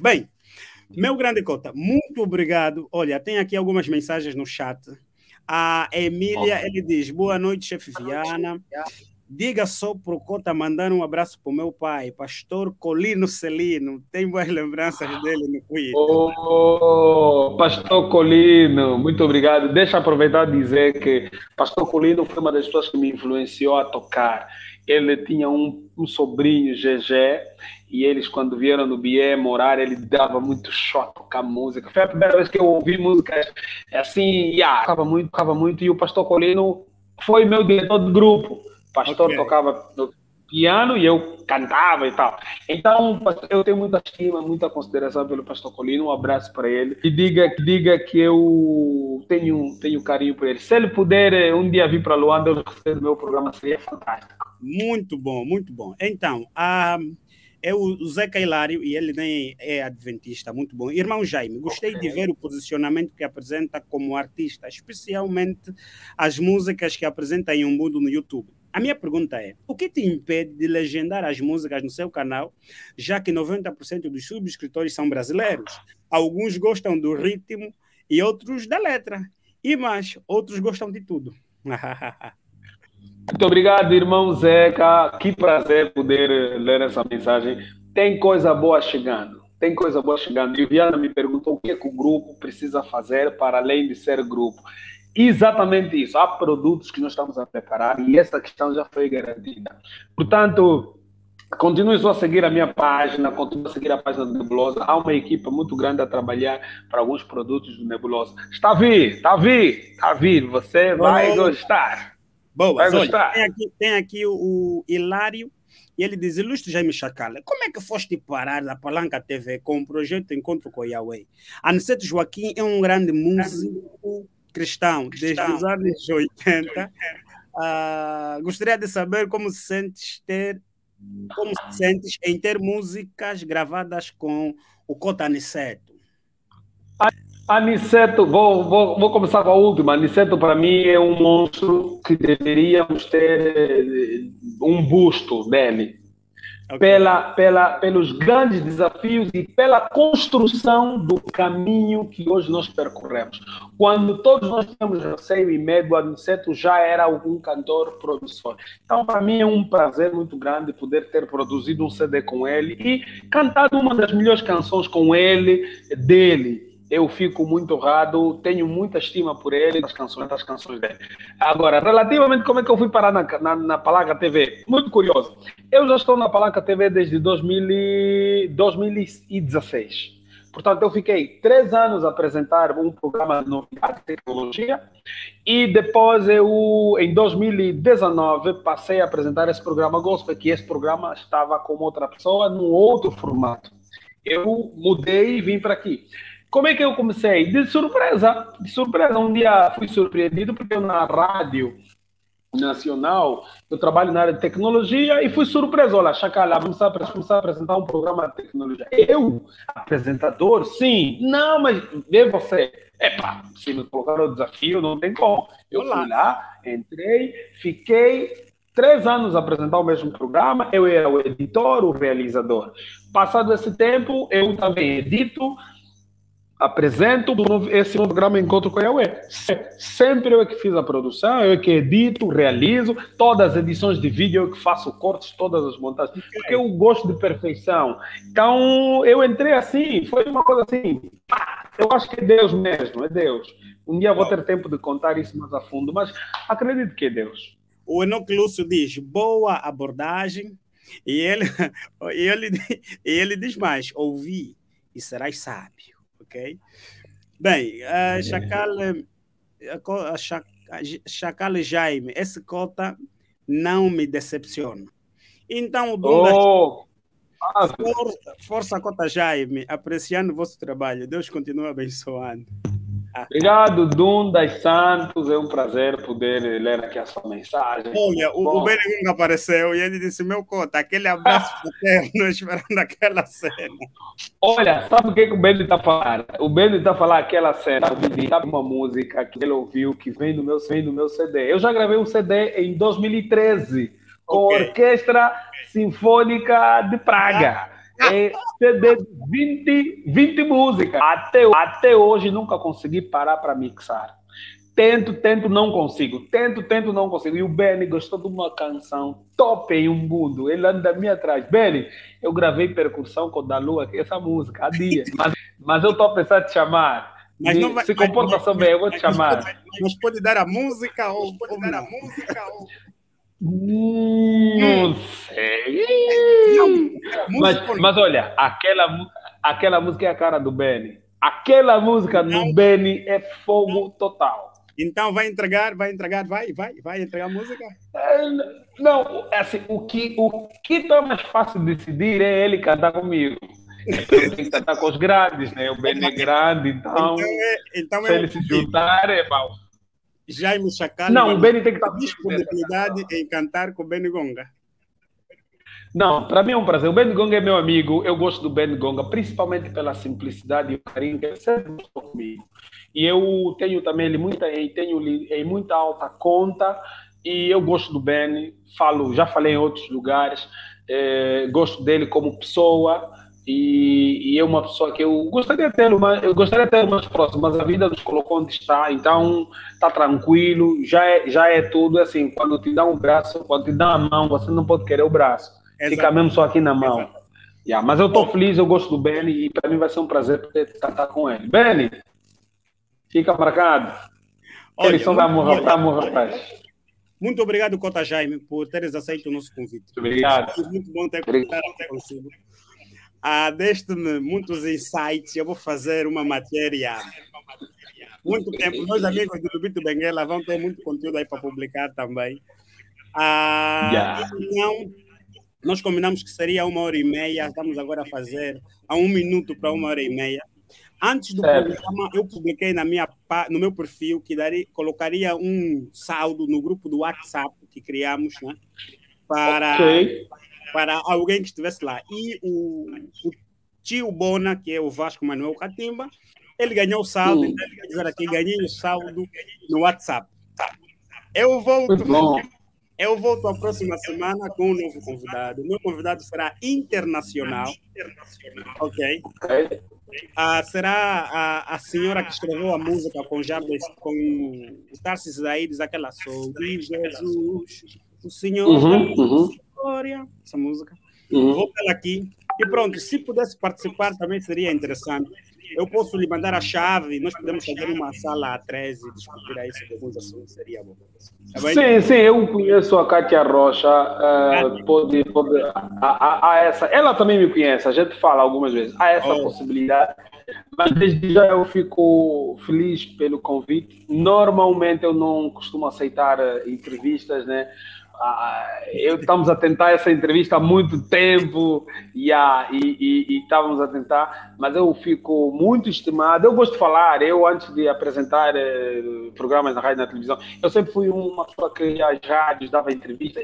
Bem, meu grande Cota, muito obrigado. Olha, tem aqui algumas mensagens no chat. A Emília, ele diz, boa noite, chefe Viana. Diga só para o Cota mandar um abraço para o meu pai, pastor Colino Celino. Tem boas lembranças dele no Twitter. Oh, pastor Colino, muito obrigado. Deixa eu aproveitar e dizer que pastor Colino foi uma das pessoas que me influenciou a tocar. Ele tinha um sobrinho, GG, e eles, quando vieram no BE morar, ele dava muito shot a tocar música. Foi a primeira vez que eu ouvi música assim, tocava muito, e o pastor Colino foi meu diretor de grupo. O pastor tocava no piano e eu cantava e tal. Então, eu tenho muita estima, muita consideração pelo pastor Colino. Um abraço para ele. E diga que eu tenho carinho por ele. Se ele puder um dia vir para Luanda, eu receber do meu programa, seria fantástico. Muito bom. Então, é o Zeca Hilário, e ele nem é adventista, muito bom. Irmão Jaime, gostei de ver o posicionamento que apresenta como artista, especialmente as músicas que apresenta em Umbundo no YouTube. A minha pergunta é, o que te impede de legendar as músicas no seu canal, já que 90% dos subscritores são brasileiros? Alguns gostam do ritmo e outros da letra. E mais, outros gostam de tudo. Muito obrigado, irmão Zeca. Que prazer poder ler essa mensagem. Tem coisa boa chegando. E o Viana me perguntou o que é que o grupo precisa fazer para além de ser grupo. Exatamente isso. Há produtos que nós estamos a preparar e essa questão já foi garantida. Portanto, continue só a seguir a minha página, continue a seguir a página do Nebulosa. Há uma equipa muito grande a trabalhar para alguns produtos do Nebulosa. Está a vir. Você vai gostar. Boa, vai gostar. Olha, tem aqui o Hilário, e ele diz, ilustre Jaime Chacala, como é que foste parar da Palanca TV com o projeto Encontro com Yahweh? Aniceto Joaquim é um grande músico cristão, desde os anos 80. Gostaria de saber como se sentes em ter músicas gravadas com o Cota Aniceto. Aniceto, vou começar com a última. Aniceto, para mim, é um monstro que deveríamos ter um busto dele. Okay. Pelos grandes desafios e pela construção do caminho que hoje nós percorremos. Quando todos nós tínhamos receio e medo, Aniceto já era algum cantor promissor. Então, para mim, é um prazer muito grande poder ter produzido um CD com ele e cantado uma das melhores canções com ele, dele. Eu fico muito honrado, tenho muita estima por ele, das canções dele. Agora, relativamente como é que eu fui parar na Palanca TV, muito curioso. Eu já estou na Palanca TV desde 2016. Portanto, eu fiquei 3 anos a apresentar um programa de novidade de tecnologia e depois em 2019, passei a apresentar esse programa Gospel, que esse programa estava com outra pessoa, num outro formato. eu mudei e vim para aqui. Como é que eu comecei? De surpresa. De surpresa. Um dia fui surpreendido porque eu na rádio nacional, eu trabalho na área de tecnologia e fui surpreso. Olha, Chacala, vamos a apresentar um programa de tecnologia. Eu, apresentador? Sim. Não, mas vê você. Epá, se me colocaram o desafio, não tem como. Eu fui lá, entrei, fiquei 3 anos a apresentar o mesmo programa. Eu era o editor, o realizador. Passado esse tempo, eu também edito, apresento esse programa Encontro com a Yahweh. Sempre eu é que fiz a produção, eu é que edito, realizo, todas as edições de vídeo, eu que faço cortes, todas as montagens, porque eu gosto de perfeição. Então, eu entrei assim, foi uma coisa assim, eu acho que é Deus mesmo, é Deus. Um dia vou ter tempo de contar isso mais a fundo, mas acredito que é Deus. O Enoque Lúcio diz, boa abordagem, e ele, ele diz mais, ouvi e serás sábio. Okay? Bem, Chacal Jaime, esse cota não me decepciona. Então, o dom força cota Jaime, apreciando o vosso trabalho. Deus continua abençoando. Obrigado, Dum das Santos. É um prazer poder ler aqui a sua mensagem. Olha, o Benny apareceu e ele disse: meu cota, aquele abraço fraterno, esperando aquela cena. Olha, sabe o que o Benny está falando? O Benny está falando aquela cena, sabe uma música que ele ouviu que vem do meu CD. Eu já gravei um CD em 2013 com a Orquestra Sinfônica de Praga. É CD de 20 músicas. Até hoje nunca consegui parar para mixar. Tento, não consigo. Tento, não consigo. E o Benny gostou de uma canção top em um mundo. Ele anda a mim atrás. Benny, eu gravei percussão com o da Lua, essa música, há dias. Mas eu estou a pensar em te chamar. Mas não vai, se comporta só bem, eu vou te chamar. Mas pode dar a música ou... Não sei. Mas olha, aquela música é a cara do Benny. Aquela música no Benny é fogo total. Então vai entregar a música? Não, assim, o que está mais fácil de decidir é ele cantar comigo. Ele tem que cantar com os grandes, né? O Benny é grande, então se ele se juntar, é bom. Jaime Chacal. Não, o Benny tem que estar disponibilidade em cantar com o Benny Gonga. Não, para mim é um prazer. O Benny Gonga é meu amigo. Eu gosto do Benny Gonga, principalmente pela simplicidade e o carinho que ele sempre gostou comigo. E eu tenho também ele em muita alta conta. E eu gosto do Benny. Já falei em outros lugares. Gosto dele como pessoa. E é uma pessoa que eu gostaria de ter mais próximo, mas a vida nos colocou onde está, então está tranquilo, já é tudo assim. Quando te dá um braço, quando te dá a mão, você não pode querer o braço, fica mesmo só aqui na mão. Mas eu estou feliz, eu gosto do Benny e para mim vai ser um prazer poder cantar com ele. Benny, fica marcado. Eles são da amor, rapaz. Muito obrigado, Cota Jaime, por teres aceito o nosso convite. Obrigado. Muito bom ter consigo. Deste-me muitos insights, eu vou fazer uma matéria. Muito tempo, meus amigos do Bito Benguela vão ter muito conteúdo aí para publicar também. Então, nós combinamos que seria 1h30, estamos agora a fazer a 1 minuto para 1h30. Antes do programa, eu publiquei no meu perfil que colocaria um saldo no grupo do WhatsApp que criamos, né? Para alguém que estivesse lá. E o tio Bona, que é o Vasco Manuel Catimba, ele ganhou o saldo, então ele quer dizer aqui, ganhei o saldo no WhatsApp. Eu volto a próxima semana com um novo convidado. O meu convidado será internacional. Ok? Será a senhora que escreveu a música com o Tarcísio Zaides, aquela Sou de Jesus, o Senhor... essa música. Vou pela aqui. E pronto, se pudesse participar também seria interessante. Eu posso lhe mandar a chave, nós podemos fazer uma sala a 13 e discutir aí sobre alguns assuntos, seria bom. Sim, eu conheço a Kátia Rocha, essa, ela também me conhece, a gente fala algumas vezes, há essa possibilidade, mas desde já eu fico feliz pelo convite. Normalmente eu não costumo aceitar entrevistas, né? Estamos a tentar essa entrevista há muito tempo e estávamos a tentar, mas eu fico muito estimado. Eu gosto de falar. Eu, antes de apresentar programas na rádio e na televisão, eu sempre fui uma pessoa que ia às rádios, dava entrevistas.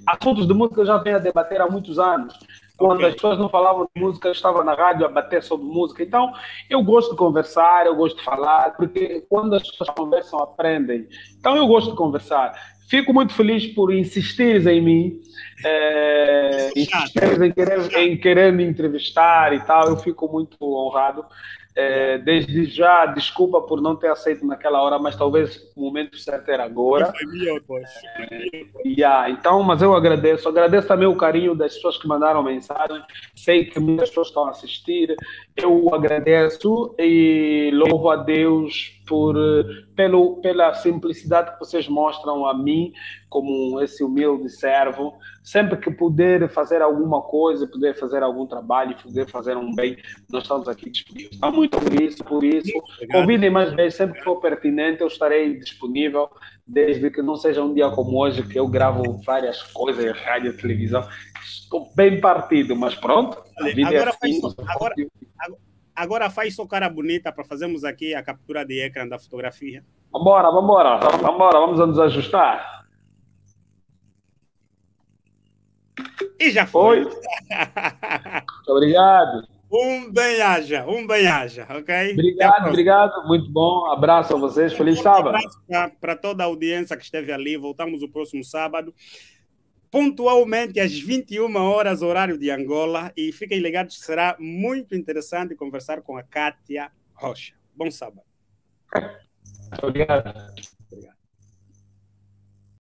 Assuntos de música eu já venho a debater há muitos anos. Quando as pessoas não falavam de música, eu estava na rádio a bater sobre música. Então, eu gosto de conversar, eu gosto de falar, porque quando as pessoas conversam, aprendem. Então, eu gosto de conversar. Fico muito feliz por insistires em mim, insistires em querer me entrevistar e tal. Eu fico muito honrado. Desde já, desculpa por não ter aceito naquela hora, mas talvez o momento certo era agora. Então, mas eu agradeço também o carinho das pessoas que mandaram mensagem. Sei que muitas pessoas estão a assistir. Eu agradeço e louvo a Deus pela simplicidade que vocês mostram a mim como esse humilde servo. Sempre que puder fazer alguma coisa, puder fazer algum trabalho, poder fazer um bem, nós estamos aqui disponíveis. Então, muito por isso. Convidem mais vezes, sempre que for pertinente, eu estarei disponível, desde que não seja um dia como hoje, que eu gravo várias coisas, rádio, televisão. Estou bem partido, mas pronto. A vida agora, é assim, agora faz sua cara bonita para fazermos aqui a captura de ecrã da fotografia. Vamos nos ajustar. E já foi. Muito obrigado. Um bem-aja, ok? Obrigado, muito bom. Abraço a vocês, feliz sábado. Abraço para toda a audiência que esteve ali. Voltamos no próximo sábado, pontualmente às 21 horas, horário de Angola. E fiquem ligados que será muito interessante conversar com a Kátia Rocha. Bom sábado. Obrigado.